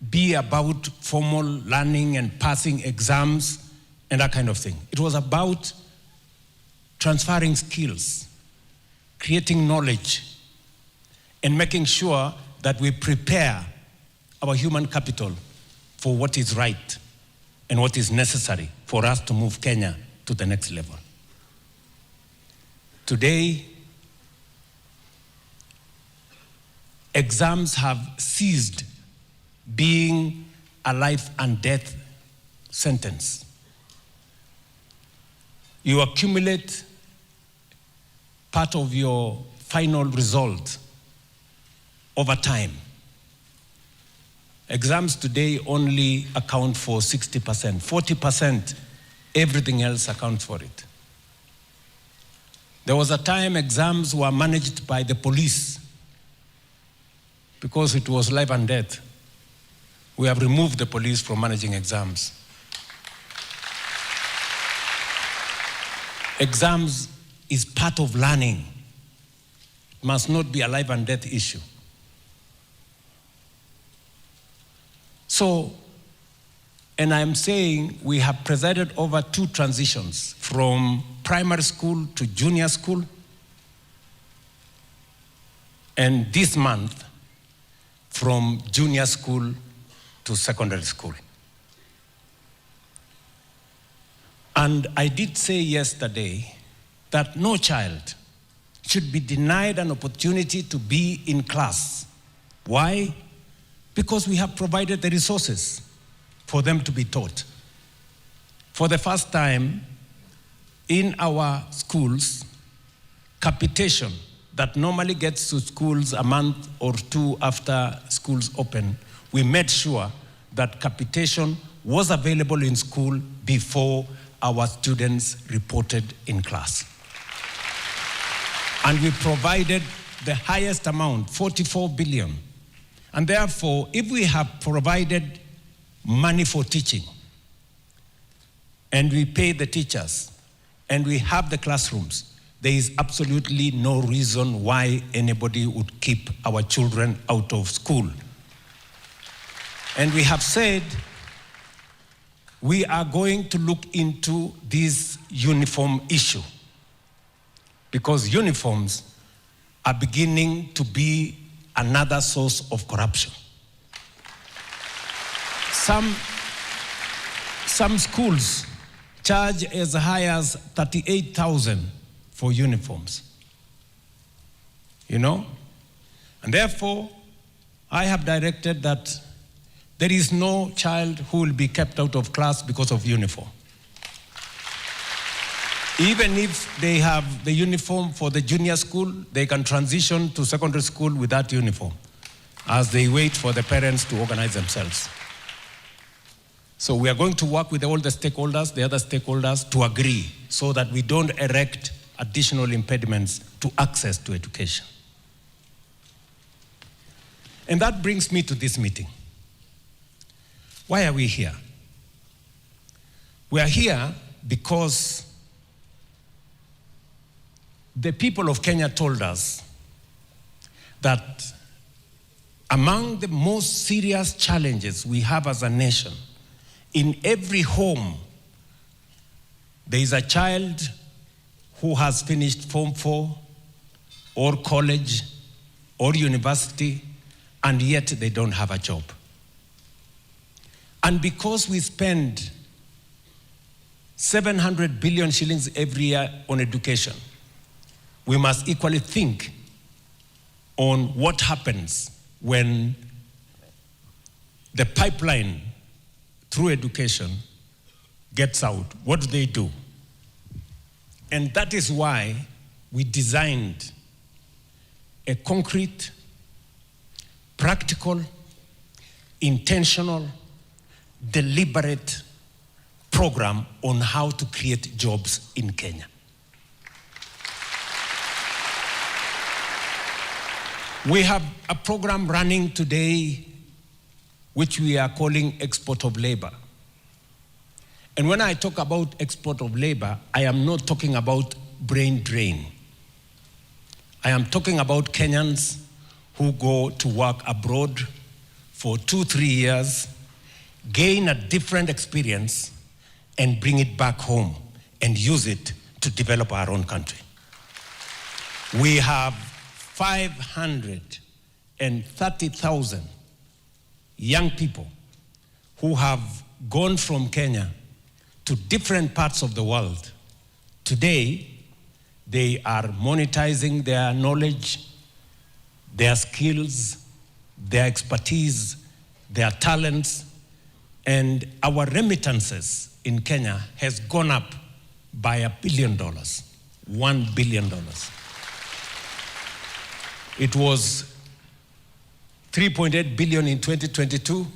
be about formal learning and passing exams and that kind of thing. It was about transferring skills, creating knowledge, and making sure that we prepare our human capital for what is right and what is necessary for us to move Kenya to the next level. Today, exams have ceased being a life and death sentence. You accumulate part of your final result over time. Exams today only account for 60%. 40%, everything else accounts for it. There was a time exams were managed by the police because it was life and death. We have removed the police from managing exams. Exams is part of learning. It must not be a life and death issue. So, and I'm saying we have presided over two transitions from primary school to junior school. And this month, from junior school to secondary school. And I did say yesterday that no child should be denied an opportunity to be in class. Why? Because we have provided the resources for them to be taught. For the first time in our schools, capitation that normally gets to schools a month or two after schools open, we made sure that capitation was available in school before our students reported in class. And we provided the highest amount, 44 billion. And therefore, if we have provided money for teaching, and we pay the teachers, and we have the classrooms, there is absolutely no reason why anybody would keep our children out of school. And we have said we are going to look into this uniform issue, because uniforms are beginning to be another source of corruption. Some schools charge as high as 38,000 for uniforms. You know? And therefore, I have directed that there is no child who will be kept out of class because of uniform. Even if they have the uniform for the junior school, they can transition to secondary school without uniform as they wait for the parents to organize themselves. So we are going to work with all the stakeholders, the other stakeholders, to agree so that we don't erect additional impediments to access to education. And that brings me to this meeting. Why are we here? We are here because the people of Kenya told us that among the most serious challenges we have as a nation, in every home, there is a child who has finished Form 4 or college or university, and yet they don't have a job. And because we spend 700 billion shillings every year on education, we must equally think on what happens when the pipeline through education gets out. What do they do? And that is why we designed a concrete, practical, intentional, deliberate program on how to create jobs in Kenya. We have a program running today which we are calling export of labor. And when I talk about export of labor, I am not talking about brain drain. I am talking about Kenyans who go to work abroad for 2-3 years, gain a different experience, and bring it back home and use it to develop our own country. We have 530,000 young people who have gone from Kenya to different parts of the world. Today, they are monetizing their knowledge, their skills, their expertise, their talents, and our remittances in Kenya has gone up by $1 billion, $1 billion. It was 3.8 billion in 2022.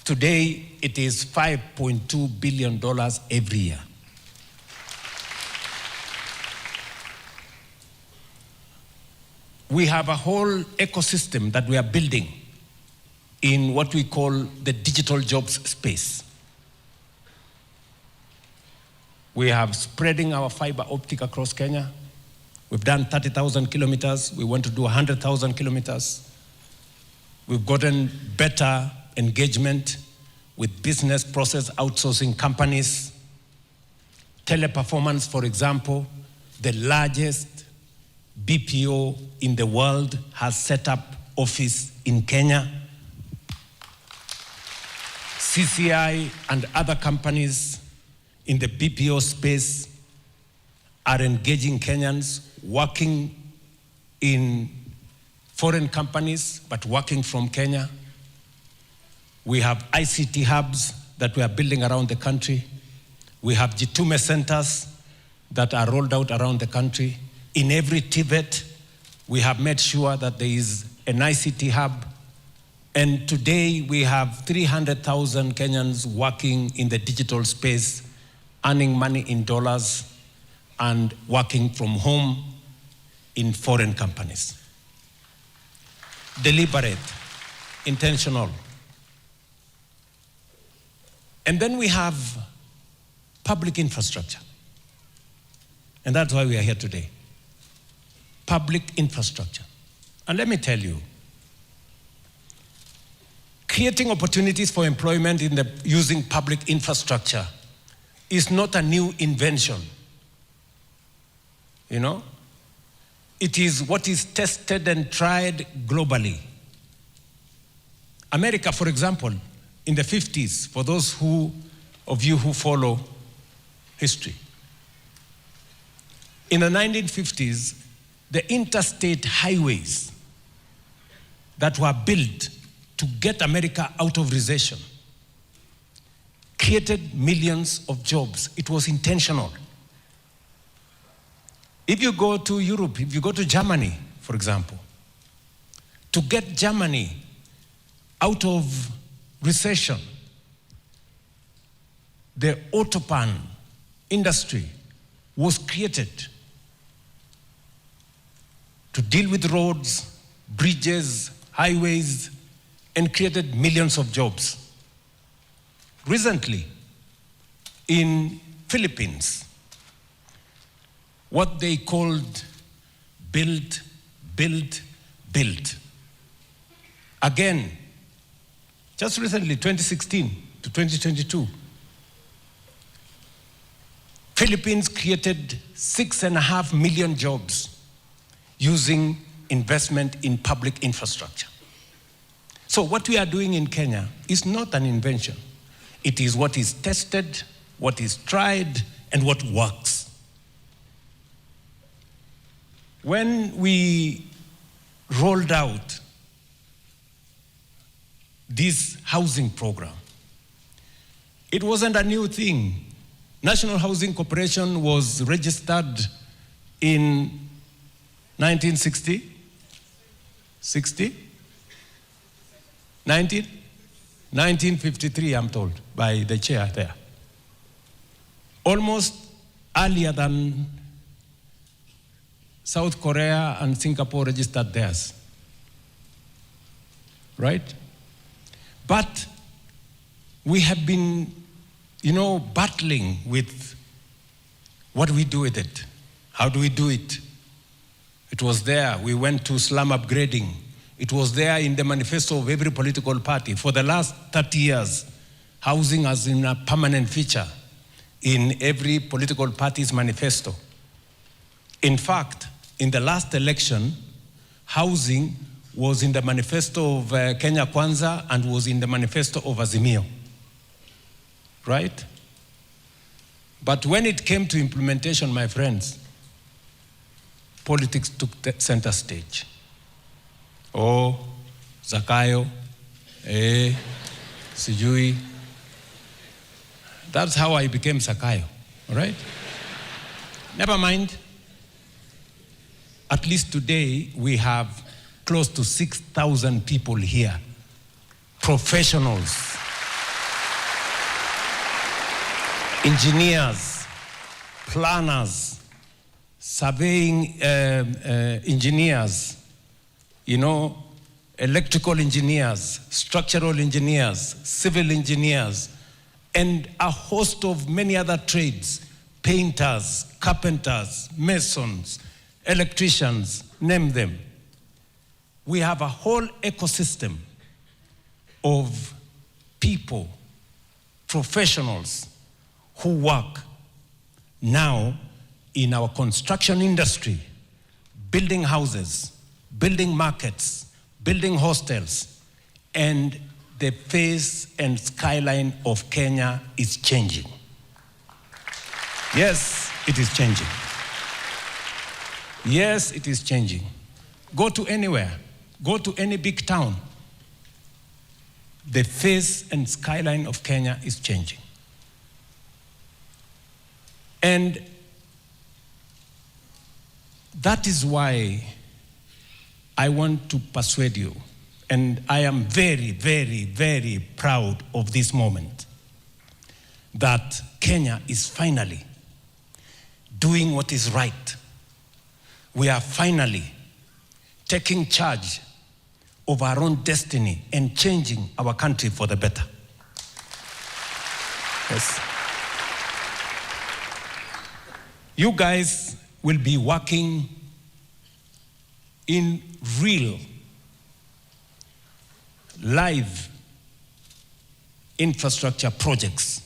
Today, it is $5.2 billion every year. We have a whole ecosystem that we are building in what we call the digital jobs space. We have spreading our fiber optic across Kenya. We've done 30,000 kilometers. We want to do 100,000 kilometers. We've gotten better engagement with business process outsourcing companies. Teleperformance, for example, the largest BPO in the world, has set up office in Kenya. CCI and other companies in the BPO space are engaging Kenyans, working in foreign companies, but working from Kenya. We have ICT hubs that we are building around the country. We have Jitume centers that are rolled out around the country. In every Tibet, we have made sure that there is an ICT hub. And today we have 300,000 Kenyans working in the digital space, earning money in dollars and working from home in foreign companies. Deliberate, intentional. And then we have public infrastructure. And that's why we are here today. Public infrastructure. And let me tell you, creating opportunities for employment using public infrastructure is not a new invention. You know? It is what is tested and tried globally. America, for example, in the 50s, for those of you who follow history, in the 1950s, the interstate highways that were built to get America out of recession created millions of jobs. It was intentional. If you go to Europe, if you go to Germany, for example, to get Germany out of recession, the Autobahn industry was created to deal with roads, bridges, highways, and created millions of jobs. Recently, in Philippines, what they called build, build, build. Again, just recently, 2016 to 2022, Philippines created 6.5 million jobs using investment in public infrastructure. So what we are doing in Kenya is not an invention. It is what is tested, what is tried, and what works. When we rolled out this housing program, it wasn't a new thing. National Housing Corporation was registered in 1960? 1953, I'm told, by the chair there. Almost earlier than South Korea and Singapore registered theirs. Right? But we have been, battling with what we do with it. How do we do it? It was there. We went to slum upgrading. It was there in the manifesto of every political party. For the last 30 years, housing has been a permanent feature in every political party's manifesto. In fact, in the last election, housing was in the manifesto of Kenya Kwanza and was in the manifesto of Azimio. Right? But when it came to implementation, my friends, politics took the center stage. Oh, Zakayo, Sijui. That's how I became Zakayo, all right? Never mind. At least today, we have close to 6,000 people here, professionals, engineers, planners, surveying engineers, electrical engineers, structural engineers, civil engineers, and a host of many other trades, painters, carpenters, masons, electricians, name them. We have a whole ecosystem of people, professionals who work now in our construction industry, building houses, building markets, building hostels, and the face and skyline of Kenya is changing. Yes, it is changing. Yes, it is changing. Go to anywhere, go to any big town. The face and skyline of Kenya is changing. And that is why I want to persuade you, and I am very, very, very proud of this moment, that Kenya is finally doing what is right. We are finally taking charge of our own destiny and changing our country for the better. Yes. You guys will be working in real, live infrastructure projects,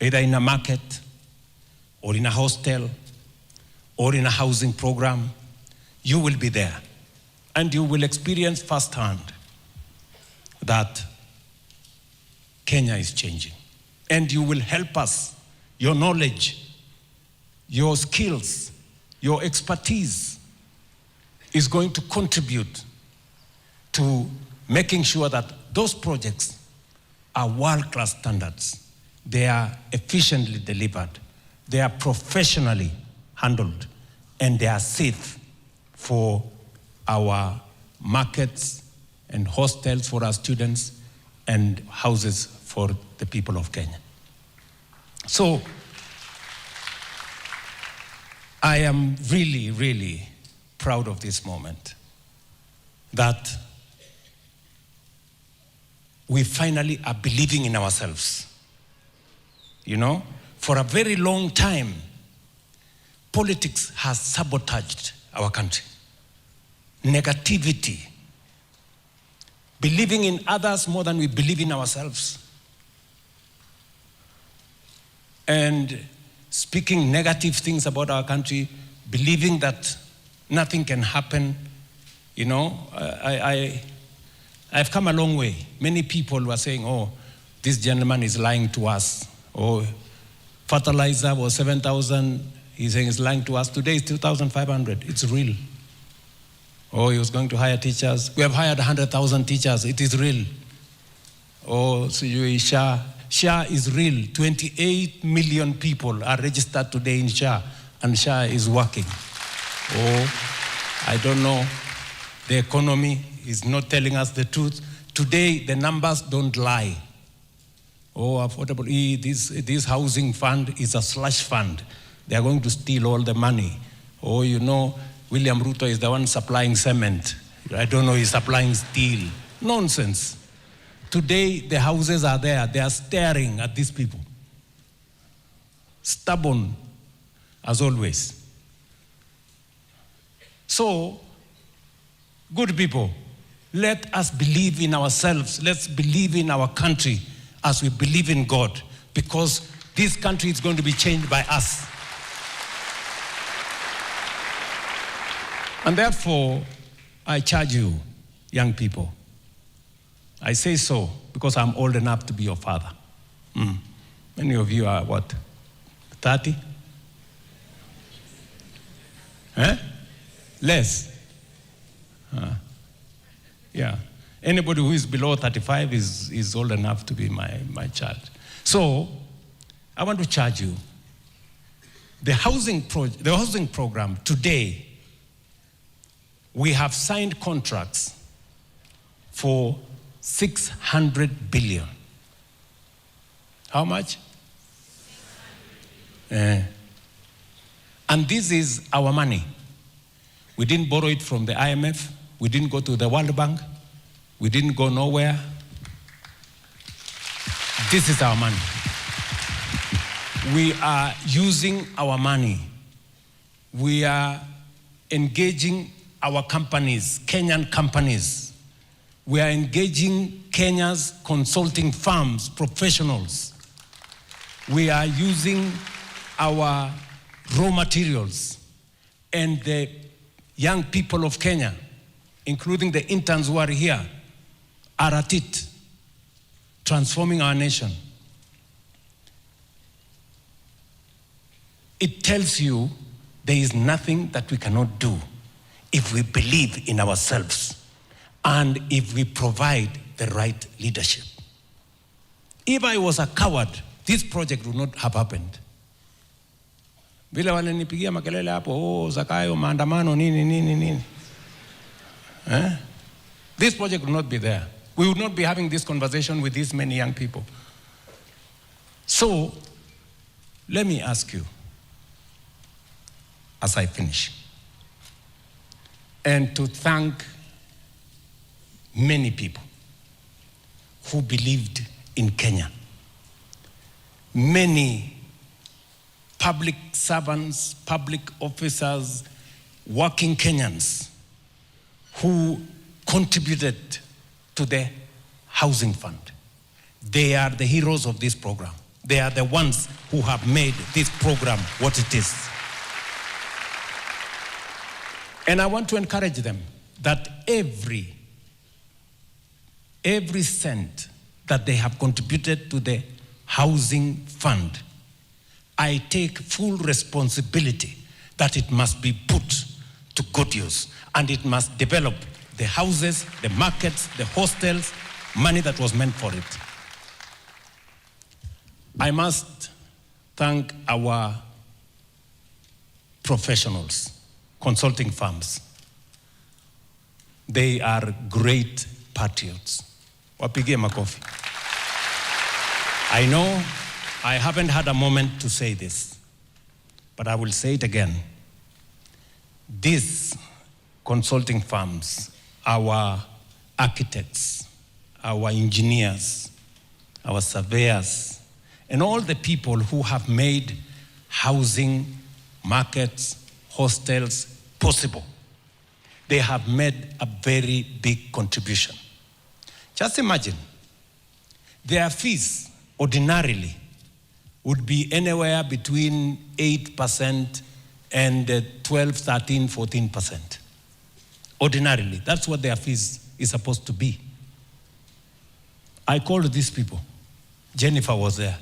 either in a market or in a hostel or in a housing program. You will be there and you will experience firsthand that Kenya is changing. And you will help us. Your knowledge, your skills, your expertise is going to contribute to making sure that those projects are world-class standards. They are efficiently delivered. They are professionally handled, and they are safe for our markets and hostels for our students and houses for the people of Kenya. So I am really, really proud of this moment that we finally are believing in ourselves. You know, for a very long time, politics has sabotaged our country. Negativity, believing in others more than we believe in ourselves, and speaking negative things about our country, believing that nothing can happen. You know, I've come a long way. Many people were saying, oh, this gentleman is lying to us. Oh, fertilizer was 7,000. He's saying he's lying to us. Today it's 2,500. It's real. Oh, he was going to hire teachers. We have hired 100,000 teachers. It is real. Oh, so SHA is real. 28 million people are registered today in SHA, and SHA is working. Oh, I don't know. The economy is not telling us the truth. Today, the numbers don't lie. Oh, affordable, this housing fund is a slush fund. They are going to steal all the money. Oh, you know, William Ruto is the one supplying cement. I don't know, he's supplying steel. Nonsense. Today, the houses are there. They are staring at these people. Stubborn, as always. So, good people, let us believe in ourselves. Let's believe in our country as we believe in God, because this country is going to be changed by us. And therefore, I charge you, young people. I say so because I'm old enough to be your father. Many of you are what, 30? Less? Yeah. Anybody who is below 35 is old enough to be my child. So, I want to charge you. The housing program today, we have signed contracts for 600 billion. How much? And this is our money. We didn't borrow it from the IMF. We didn't go to the World Bank. We didn't go nowhere. This is our money. We are using our money. We are engaging our companies, Kenyan companies. We are engaging Kenya's consulting firms, professionals. We are using our raw materials, and the young people of Kenya, including the interns who are here, are at it, transforming our nation. It tells you there is nothing that we cannot do if we believe in ourselves and if we provide the right leadership. If I was a coward, this project would not have happened. Vile walinipigia makelele hapo, oh, Zakayo, maandamano, nini. This project would not be there. We would not be having this conversation with these many young people. So, let me ask you, as I finish, and to thank many people who believed in Kenya. Many public servants, public officers, working Kenyans who contributed to the housing fund. They are the heroes of this program. They are the ones who have made this program what it is. And I want to encourage them that every cent that they have contributed to the housing fund, I take full responsibility that it must be put to good use, and it must develop the houses, the markets, the hostels, money that was meant for it. I must thank our professionals, consulting firms. They are great patriots. Wapigie makofi. I know I haven't had a moment to say this, but I will say it again. These consulting firms, our architects, our engineers, our surveyors, and all the people who have made housing, markets, hostels possible, they have made a very big contribution. Just imagine, their fees ordinarily would be anywhere between 8% and 12, 13, 14%. Ordinarily, that's what their fees is supposed to be. I called these people. Jennifer was there,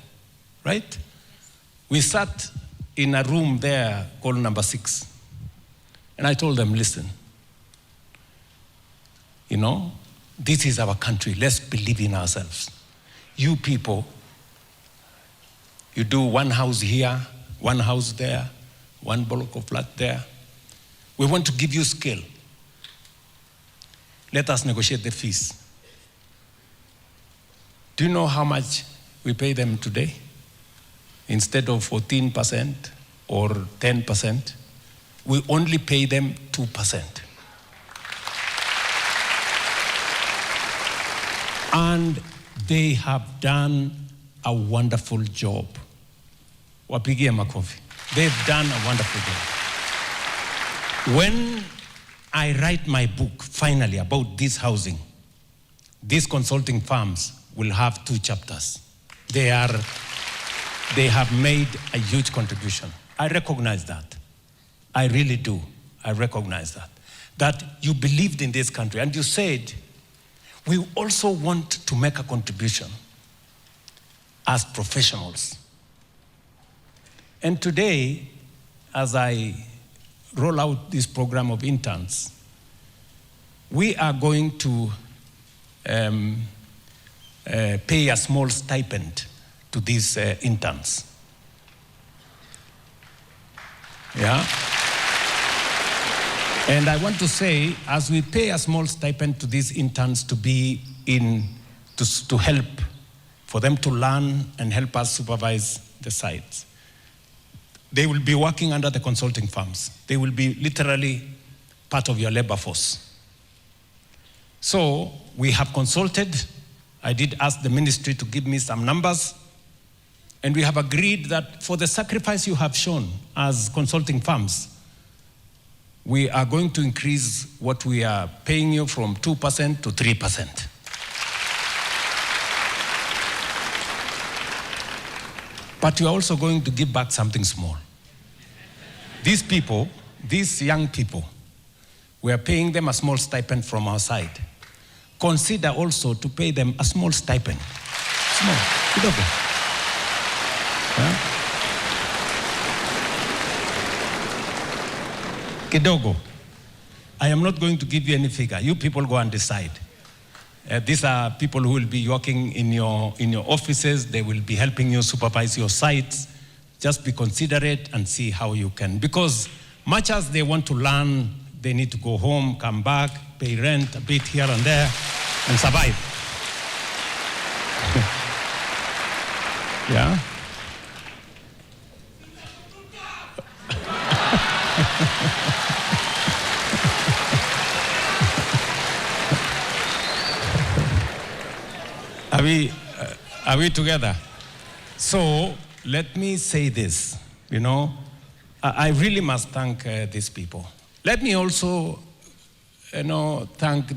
right? We sat in a room there called number 6. And I told them, listen, you know, this is our country. Let's believe in ourselves. You people, you do one house here, one house there, one block of flat there. We want to give you skill. Let us negotiate the fees. Do you know how much we pay them today? Instead of 14% or 10%, we only pay them 2%. And they have done a wonderful job. Wapigie makofi. They've done a wonderful job. When I write my book, finally, about this housing, these consulting firms will have 2 chapters. They have made a huge contribution. I recognize that. I really do. I recognize that. That you believed in this country and you said, we also want to make a contribution as professionals. And today, as I roll out this program of interns, we are going to pay a small stipend to these interns. Yeah? And I want to say, as we pay a small stipend to these interns to be to help, for them to learn and help us supervise the sites, they will be working under the consulting firms. They will be literally part of your labor force. So we have consulted. I did ask the ministry to give me some numbers. And we have agreed that for the sacrifice you have shown as consulting firms, we are going to increase what we are paying you from 2% to 3%. But you are also going to give back something small. These people, these young people, we are paying them a small stipend from our side. Consider also to pay them a small stipend. Small, kidogo. Yeah? Kidogo. I am not going to give you any figure. You people go and decide. These are people who will be working in your offices. They will be helping you supervise your sites. Just be considerate and see how you can. Because much as they want to learn, they need to go home, come back, pay rent a bit here and there, and survive. Yeah? Are we together? So let me say this. You know, I really must thank these people. Let me also, thank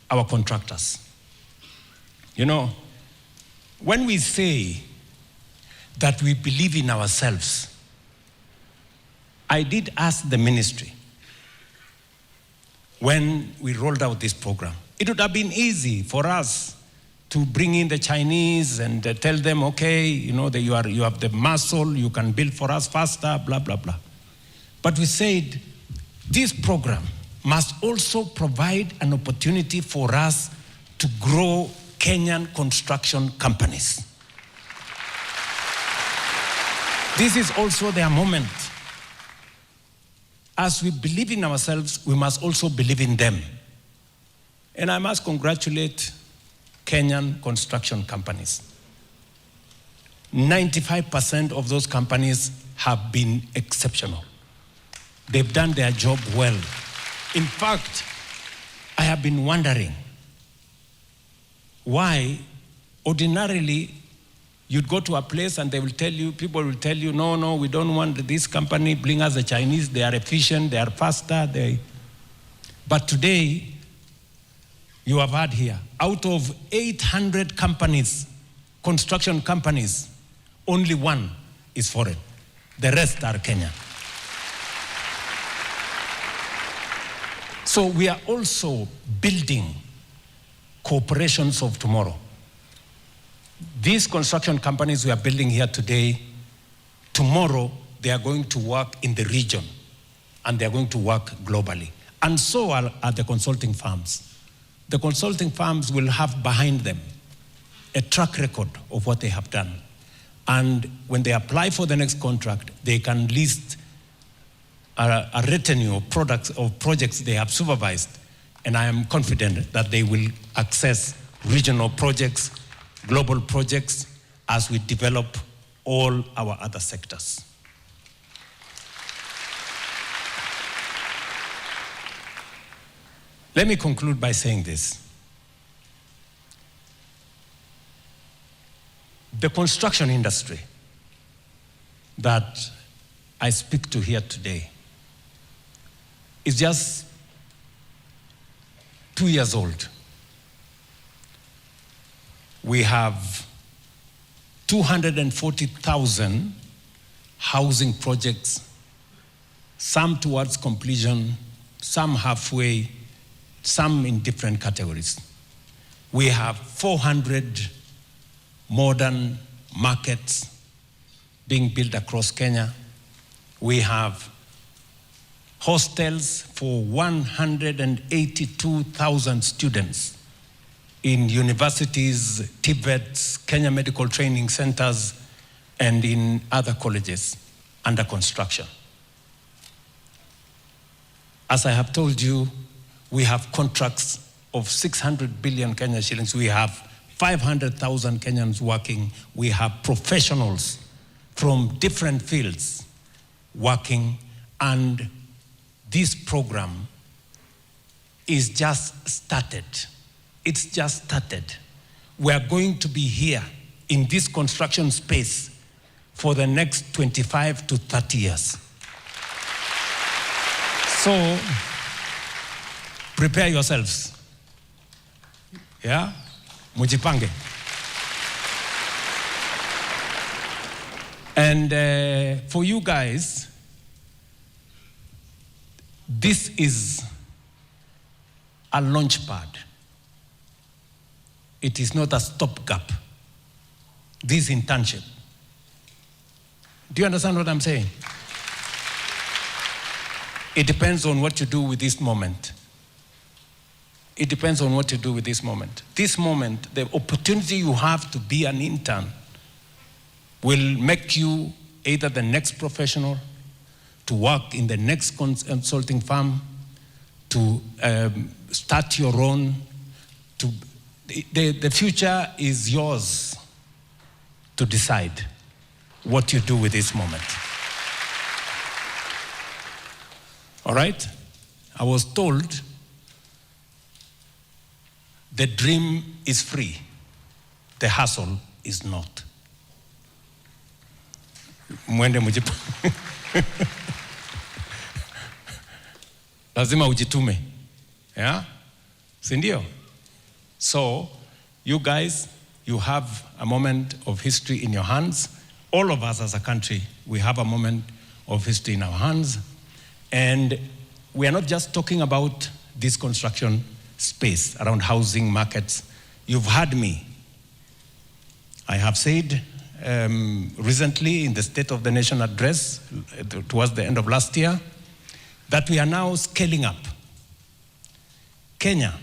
our contractors. You know, when we say that we believe in ourselves, I did ask the ministry when we rolled out this program. It would have been easy for us to bring in the Chinese and tell them, okay, you know, that you have the muscle, you can build for us faster, blah, blah, blah. But we said, this program must also provide an opportunity for us to grow Kenyan construction companies. This is also their moment. As we believe in ourselves, we must also believe in them. And I must congratulate Kenyan construction companies. 95% of those companies have been exceptional. They've done their job well. In fact, I have been wondering why ordinarily you'd go to a place and they will tell you, people will tell you, no, we don't want this company, bring us the Chinese, they are efficient, they are faster. But today, you have heard here, out of 800 companies, construction companies, only one is foreign. The rest are Kenyan. So we are also building corporations of tomorrow. These construction companies we are building here today, tomorrow they are going to work in the region and they are going to work globally. And so are the consulting firms. The consulting firms will have behind them a track record of what they have done. And when they apply for the next contract, they can list a retinue of projects they have supervised. And I am confident that they will access regional projects, global projects, as we develop all our other sectors. Let me conclude by saying this. The construction industry that I speak to here today is just 2 years old. We have 240,000 housing projects, some towards completion, some halfway, some in different categories. We have 400 modern markets being built across Kenya. We have hostels for 182,000 students in universities, TVETs, Kenya Medical Training Centers, and in other colleges under construction. As I have told you, we have contracts of 600 billion Kenya shillings. We have 500,000 Kenyans working. We have professionals from different fields working, and this program is just started. It's just started. We are going to be here in this construction space for the next 25 to 30 years. So, prepare yourselves. Yeah? Mujipange. And for you guys, this is a launch pad. It is not a stopgap. This is internship. Do you understand what I'm saying? It depends on what you do with this moment. It depends on what you do with this moment. This moment, the opportunity you have to be an intern will make you either the next professional, to work in the next consulting firm, to start your own. The future is yours to decide what you do with this moment. All right? I was told the dream is free, the hustle is not. Mwende mujipu. Lazima ujitume. Yeah? Sindio? So, you guys, you have a moment of history in your hands. All of us as a country, we have a moment of history in our hands. And we are not just talking about this construction space around housing markets. You've heard me. I have said recently in the State of the Nation address towards the end of last year that we are now scaling up. Kenya,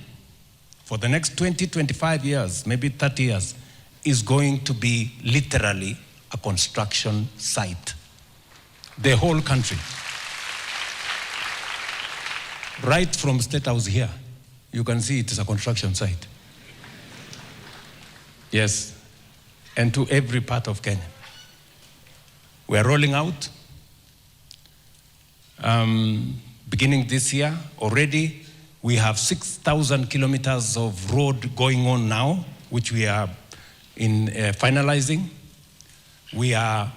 for the next 20, 25 years, maybe 30 years, is going to be literally a construction site. The whole country. Right from State House here, you can see it is a construction site. Yes, and to every part of Kenya. We are rolling out, beginning this year, already we have 6,000 kilometers of road going on now, which we are finalizing. We are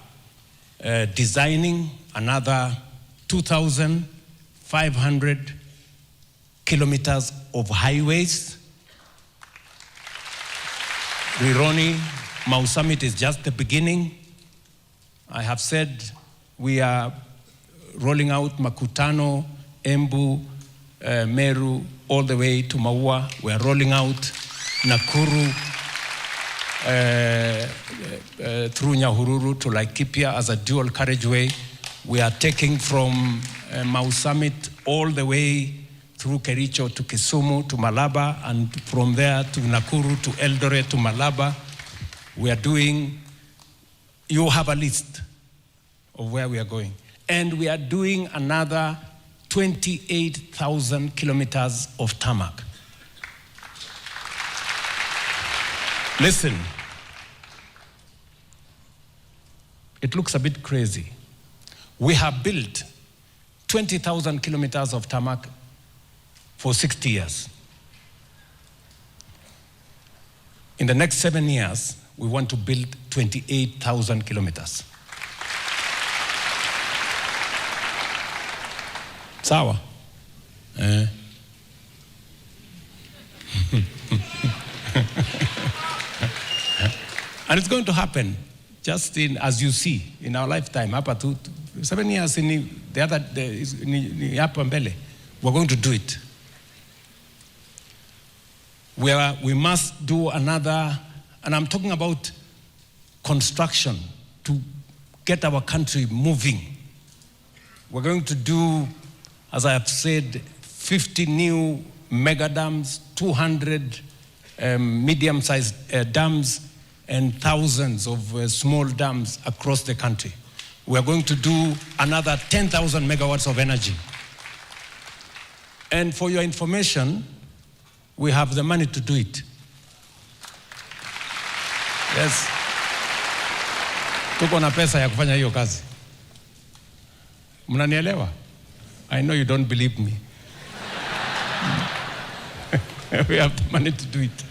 designing another 2,500 kilometers of highways. Rironi, Mau Summit is just the beginning. I have said we are rolling out Makutano, Embu, Meru, all the way to Maua. We are rolling out Nakuru, through Nyahururu to Laikipia as a dual carriageway. We are taking from Mau Summit all the way through Kericho to Kisumu to Malaba, and from there to Nakuru to Eldoret to Malaba. We are doing, you have a list of where we are going. And we are doing another 28,000 kilometers of tarmac. Listen, it looks a bit crazy. We have built 20,000 kilometers of tarmac for 60 years. In the next 7 years, we want to build 28,000 kilometers. Sawa? And it's going to happen just as you see, in our lifetime. Up to 7 years in the other, we're going to do it. We must do another, and I'm talking about construction to get our country moving. We're going to do, as I have said, 50 new mega dams, 200 medium-sized dams, and thousands of small dams across the country. We're going to do another 10,000 megawatts of energy. And for your information, we have the money to do it. Yes. Tuko na pesa ya kufanya hiyo kazi. Mnanielewa? I know you don't believe me. We have the money to do it.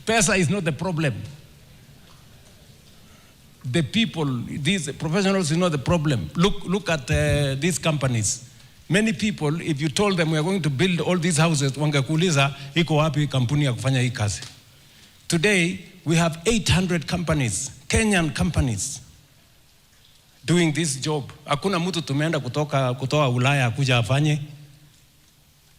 Pesa is not the problem. The people, these professionals is not the problem. Look at these companies. Many people, if you told them we are going to build all these houses, wangekuuliza iko wapi kampuni ya kufanya hii kazi. Today, we have 800 companies, Kenyan companies, doing this job. Hakuna mtu tumeenda kutoa Ulaya kuja afanye.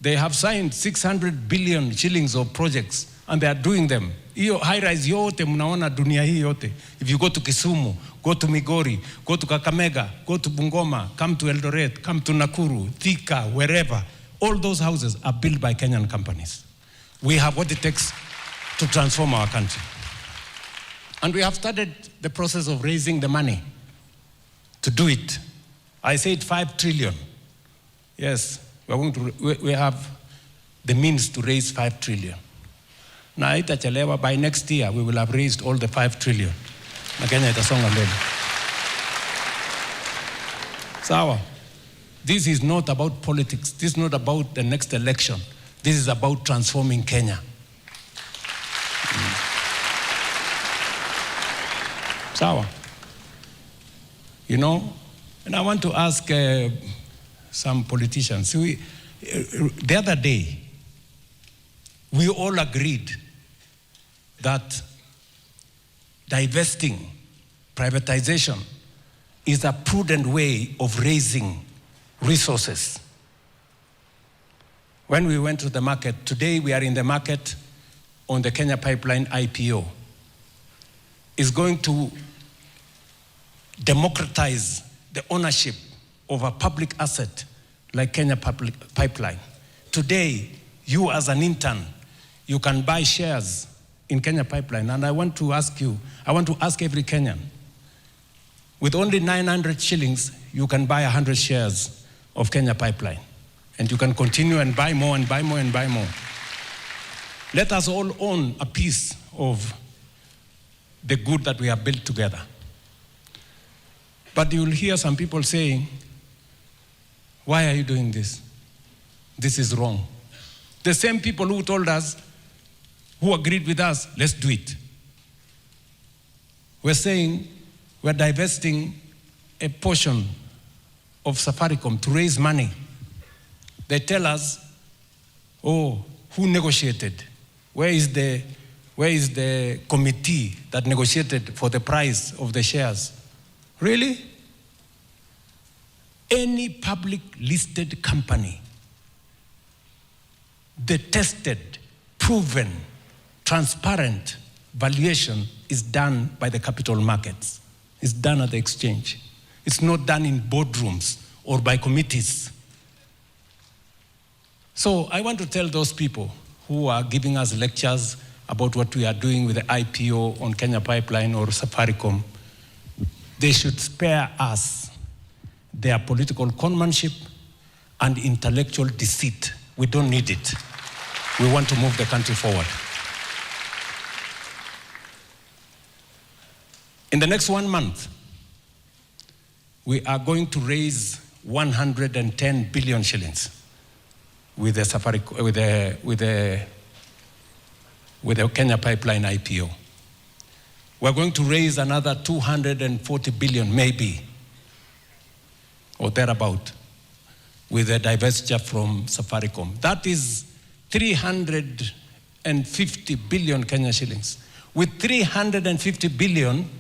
They have signed 600 billion shillings of projects, and they are doing them. Hiyo high-rise yote mnaona dunia hii yote. If you go to Kisumu, go to Migori, go to Kakamega, go to Bungoma, come to Eldoret, come to Nakuru, Thika, wherever, all those houses are built by Kenyan companies. We have what it takes to transform our country. And we have started the process of raising the money to do it. I said 5 trillion. Yes, we have the means to raise 5 trillion. Na itachelewa, by next year we will have raised all the 5 trillion. Na Kenya itasonga mbele. Sawa. This is not about politics. This is not about the next election. This is about transforming Kenya. Sawa. You know, and I want to ask some politicians. The other day, we all agreed that divesting, privatization, is a prudent way of raising resources. When we went to the market, today we are in the market on the Kenya Pipeline IPO. It's going to democratize the ownership of a public asset like Kenya Pipeline. Today, you as an intern, you can buy shares in Kenya Pipeline. And I want to ask every Kenyan, with only 900 shillings, you can buy 100 shares of Kenya Pipeline. And you can continue and buy more and buy more and buy more. Let us all own a piece of the good that we have built together. But you'll hear some people saying, why are you doing this? This is wrong. The same people who told us, who agreed with us, let's do it. We're saying we're divesting a portion of Safaricom to raise money. They tell us, oh, who negotiated? Where is the committee that negotiated for the price of the shares? Really? Any public listed company, the tested, proven, transparent valuation is done by the capital markets. It's done at the exchange. It's not done in boardrooms or by committees. So I want to tell those people who are giving us lectures about what we are doing with the IPO on Kenya Pipeline or Safaricom, they should spare us their political conmanship and intellectual deceit. We don't need it. We want to move the country forward. In the next 1 month, we are going to raise 110 billion shillings with the Safaricom, with the Kenya Pipeline IPO. We're going to raise another 240 billion, maybe, or thereabout, with a divestiture from Safaricom. That is 350 billion Kenya shillings. With 350 billion,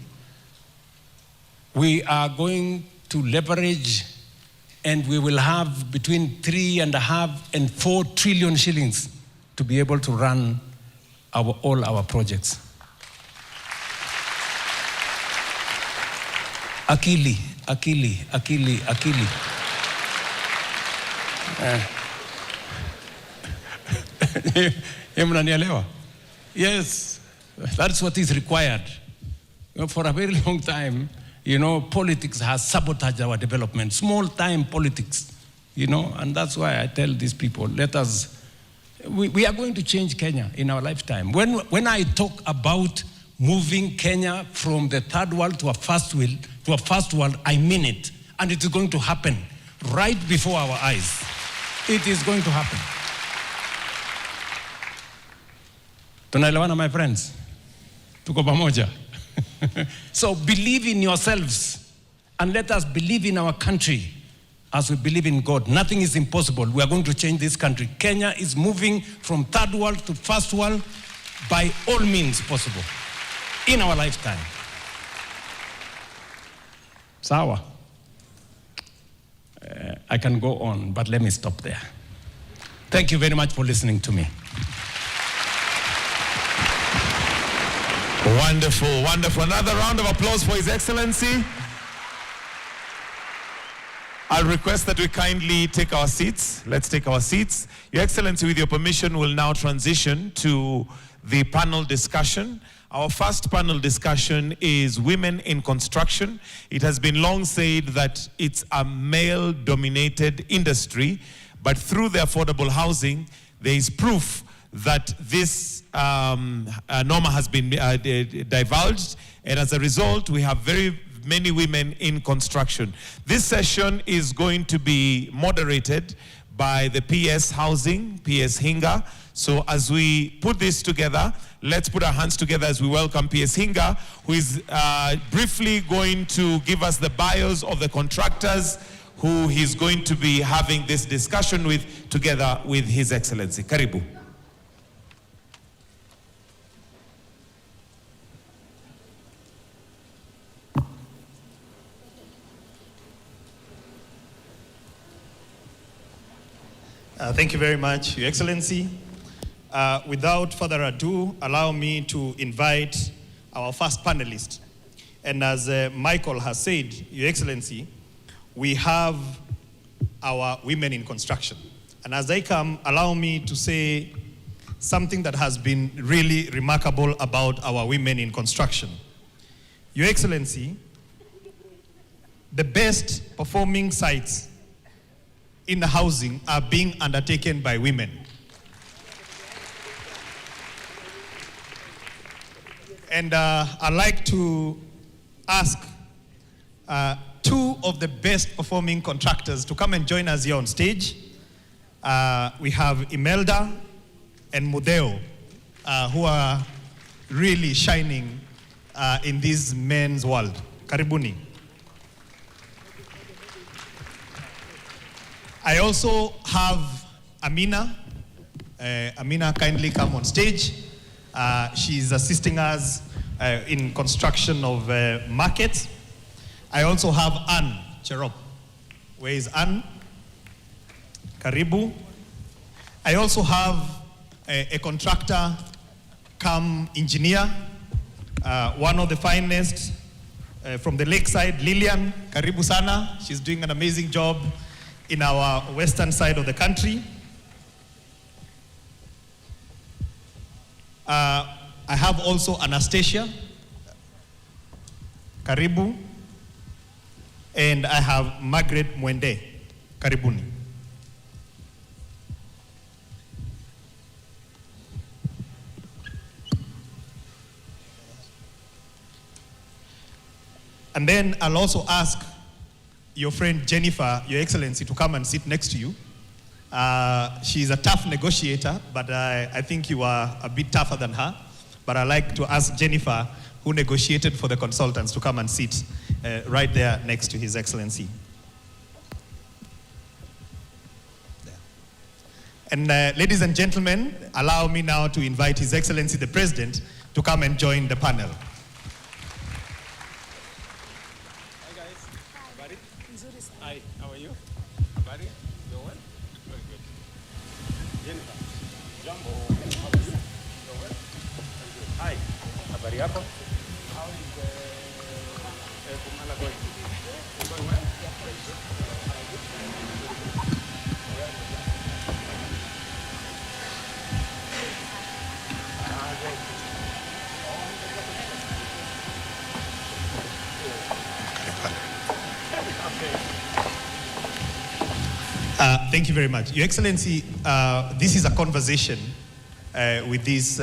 we are going to leverage, and we will have between 3.5 and 4 trillion shillings to be able to run all our projects. Akili. Yes, that's what is required. For a very long time, politics has sabotaged our development, small-time politics, and that's why I tell these people, we are going to change Kenya in our lifetime. When I talk about moving Kenya from the third world to a first world, I mean it, and it is going to happen right before our eyes. It is going to happen. Tunaelewana, my friends? Tuko pamoja. So believe in yourselves and let us believe in our country as we believe in God. Nothing is impossible. We are going to change this country. Kenya is moving from third world to first world by all means possible in our lifetime. Sawa. I can go on, but let me stop there. Thank you very much for listening to me. Wonderful, wonderful. Another round of applause for His Excellency. I'll request that we kindly take our seats. Let's take our seats. Your Excellency, with your permission, will now transition to the panel discussion. Our first panel discussion is women in construction. It has been long said that it's a male-dominated industry, but through the affordable housing, there is proof that this norma has been divulged, and as a result, we have very many women in construction. This session is going to be moderated by the PS Housing, PS Hinga. So as we put this together, let's put our hands together as we welcome PS Hinga, who is briefly going to give us the bios of the contractors who he's going to be having this discussion with, together with His Excellency. Karibu. Thank you very much, Your Excellency. Without further ado, allow me to invite our first panelist. And as Michael has said, Your Excellency, we have our women in construction. And as they come, allow me to say something that has been really remarkable about our women in construction. Your Excellency, the best performing sites in the housing are being undertaken by women. And I'd like to ask two of the best performing contractors to come and join us here on stage. We have Imelda and Mudeo, who are really shining in this men's world. Karibuni. I also have Amina. Amina, kindly come on stage. She's assisting us in construction of markets. I also have Anne Cherop. Where is Anne? Karibu. I also have a contractor come engineer, one of the finest from the lakeside, Lillian. Karibu sana. She's doing an amazing job in our western side of the country. I have also Anastasia, Karibu, and I have Margaret Mwende, Karibuni. And then I'll also ask your friend Jennifer, Your Excellency, to come and sit next to you. She's a tough negotiator, but I think you are a bit tougher than her. But I'd like to ask Jennifer, who negotiated for the consultants, to come and sit right there next to His Excellency. There. And ladies and gentlemen, allow me now to invite His Excellency the President to come and join the panel. Hi, how are you? Buddy, you well? Very good. Jennifer, Jambo, how are you? You well? Very good. Hi, habari yako? How is Kumala going? Going well? Very good. Very good. Thank you very much. Your Excellency, this is a conversation with these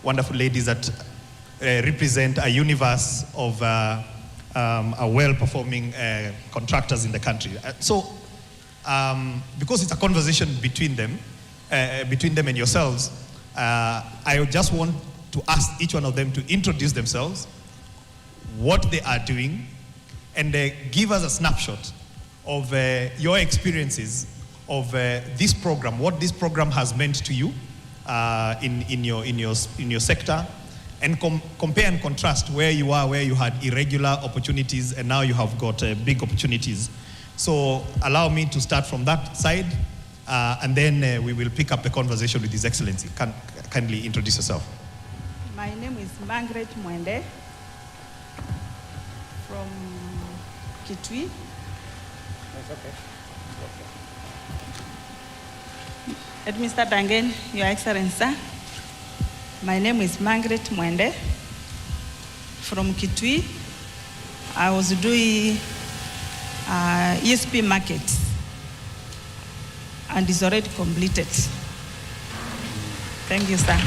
wonderful ladies that represent a universe of a well-performing contractors in the country. Because it's a conversation between them and yourselves, I just want to ask each one of them to introduce themselves, what they are doing, and give us a snapshot of your experiences of this program, what this program has meant to you in your sector, and compare and contrast where you are, where you had irregular opportunities, and now you have got big opportunities. So allow me to start from that side, and then we will pick up the conversation with His Excellency. Kindly introduce yourself. My name is Margaret Mwende from Kitui. That's okay. Let me start again, Your Excellency. My name is Margaret Mwende from Kitui. I was doing ESP market and it's already completed. Thank you, sir.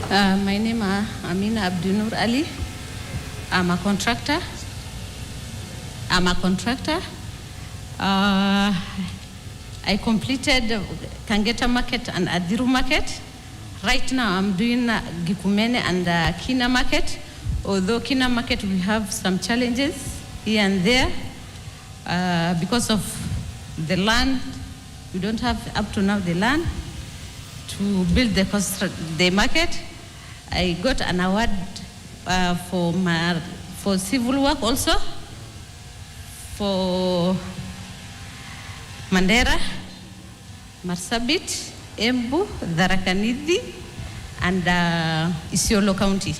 My name is Amina Abdunur Ali. I'm a contractor. I completed Kangeta Market and Adiru Market. Right now I'm doing Gikumene and Kina Market. Although Kina Market we have some challenges here and there because of the land. We don't have up to now the land to build the market. I got an award for civil work also for Mandera, Marsabit, Embu, Dharakanidhi, and Isiolo County.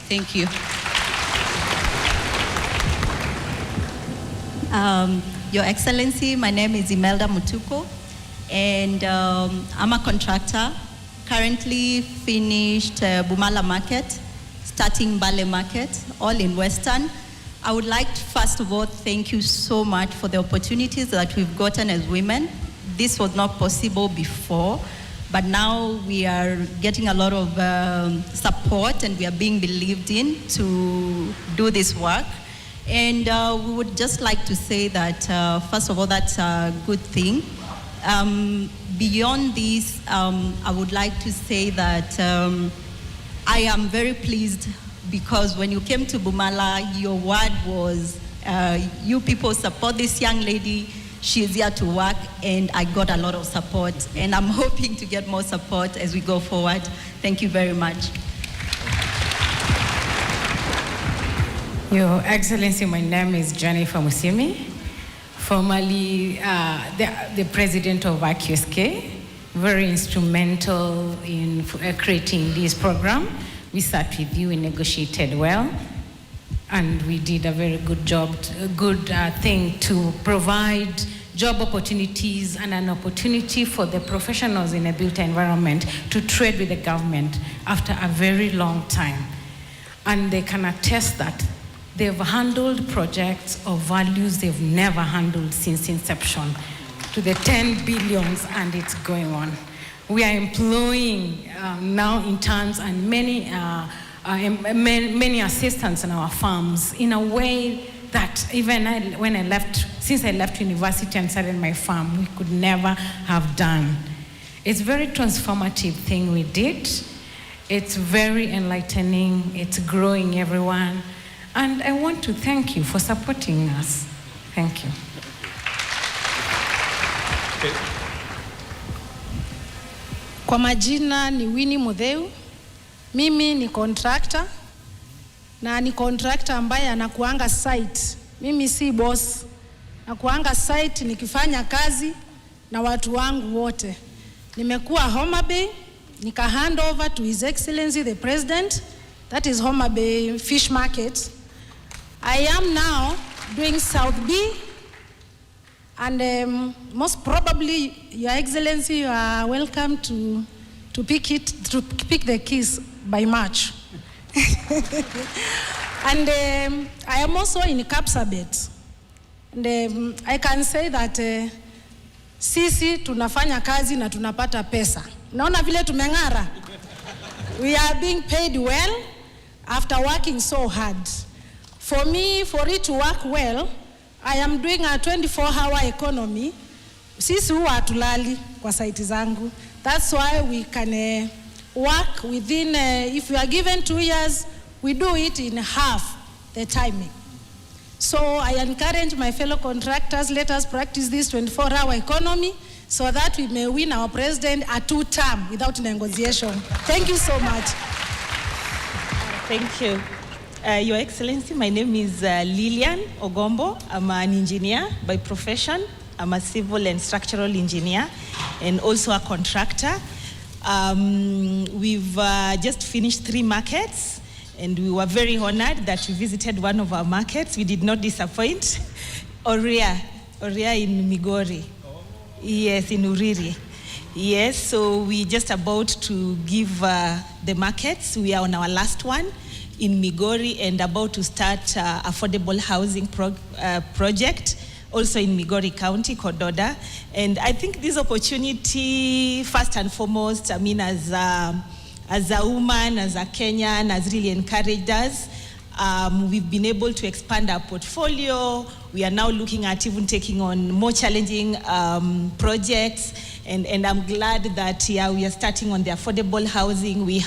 Thank you. Your Excellency, my name is Imelda Mutuko, and I'm a contractor. Currently finished Bumala Market, starting Bale Market, all in Western. I would like to, first of all, thank you so much for the opportunities that we've gotten as women. This was not possible before, but now we are getting a lot of support and we are being believed in to do this work. And we would just like to say that, first of all, that's a good thing. Beyond this, I would like to say that I am very pleased because when you came to Bumala, your word was, you people support this young lady, she is here to work, and I got a lot of support. And I'm hoping to get more support as we go forward. Thank you very much. Your Excellency, my name is Jennifer Musimi, formerly the president of IQSK, very instrumental in creating this program. We sat with you, we negotiated well, and we did a very good job, a good thing to provide job opportunities and an opportunity for the professionals in a built environment to trade with the government after a very long time. And they can attest that they've handled projects of values they've never handled since inception to the 10 billions, and it's going on. We are employing now interns and many assistants in our farms in a way that even when I left, since I left university and started my farm, we could never have done. It's a very transformative thing we did. It's very enlightening. It's growing everyone. And I want to thank you for supporting us. Thank you. Kwa majina ni Winnie Mutheu. Mimi ni contractor na ni contractor ambaye anakuanga site. Mimi si boss. Nakuanga site nikifanya kazi na watu wangu wote. Nimekuwa Homa Bay, nika hand over to His Excellency the President. That is Homa Bay Fish Market. I am now doing South B, and most probably, Your Excellency, you are welcome to pick the keys by March. And I am also in Kapsabet. And I can say that sisi tunafanya kazi na tunapata pesa. Naona vile tumeng'ara. We are being paid well after working so hard. For me, for it to work well, I am doing a 24-hour economy. Sisi huwa hatulali kwa site zangu. That's why we can work within, if we are given 2 years, we do it in half the timing. So I encourage my fellow contractors, let us practice this 24-hour economy so that we may win our president a 2-term without negotiation. Thank you so much. Thank you. Your Excellency, my name is Lillian Ogombo. I'm an engineer by profession. I'm a civil and structural engineer and also a contractor. We've just finished 3 markets, and we were very honored that you visited one of our markets. We did not disappoint. Oria in Migori. Yes, in Uriri. Yes, so we're just about to give the markets. We are on our last one in Migori and about to start affordable housing project also in Migori County, Kododa. And I think this opportunity, first and foremost, I mean, as a woman, as a Kenyan, has really encouraged us. We've been able to expand our portfolio. We are now looking at even taking on more challenging projects. And I'm glad that we are starting on the affordable housing. We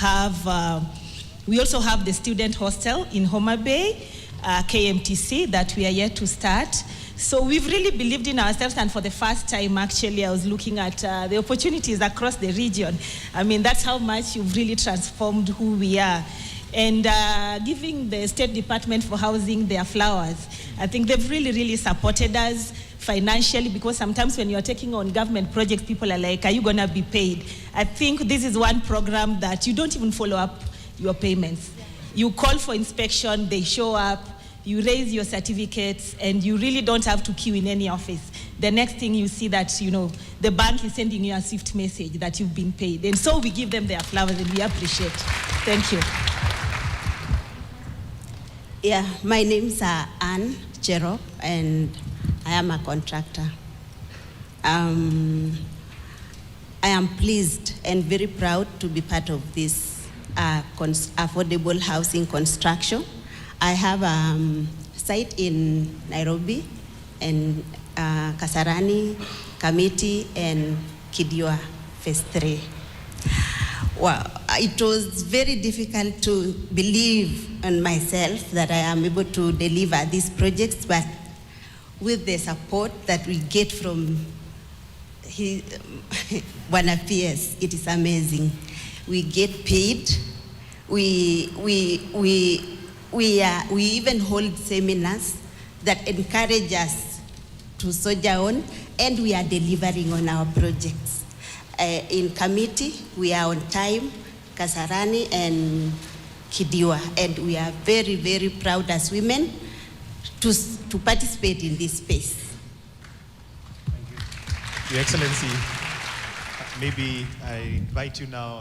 also have the student hostel in Homa Bay, KMTC, that we are yet to start. So we've really believed in ourselves, and for the first time, actually, I was looking at the opportunities across the region. I mean, that's how much you've really transformed who we are. And giving the State Department for Housing their flowers. I think they've really, really supported us financially, because sometimes when you're taking on government projects, people are like, are you gonna be paid? I think this is one program that you don't even follow up your payments. You call for inspection, they show up, you raise your certificates, and you really don't have to queue in any office. The next thing you see that, you know, the bank is sending you a swift message that you've been paid. And so we give them their flowers and we appreciate. Thank you. Yeah, my name's Anne Jero, and I am a contractor. I am pleased and very proud to be part of this affordable housing construction. I have a site in Nairobi, and Kasarani, Kamiti, and Kidiwa, Phase 3. Well, it was very difficult to believe in myself that I am able to deliver these projects, but with the support that we get from Bwana PS, it is amazing. We get paid. We even hold seminars that encourage us to soldier on, and we are delivering on our projects. In Kamiti, we are on time, Kasarani and Kidiwa, and we are very, very proud as women to participate in this space. Thank you. Your Excellency, maybe I invite you now.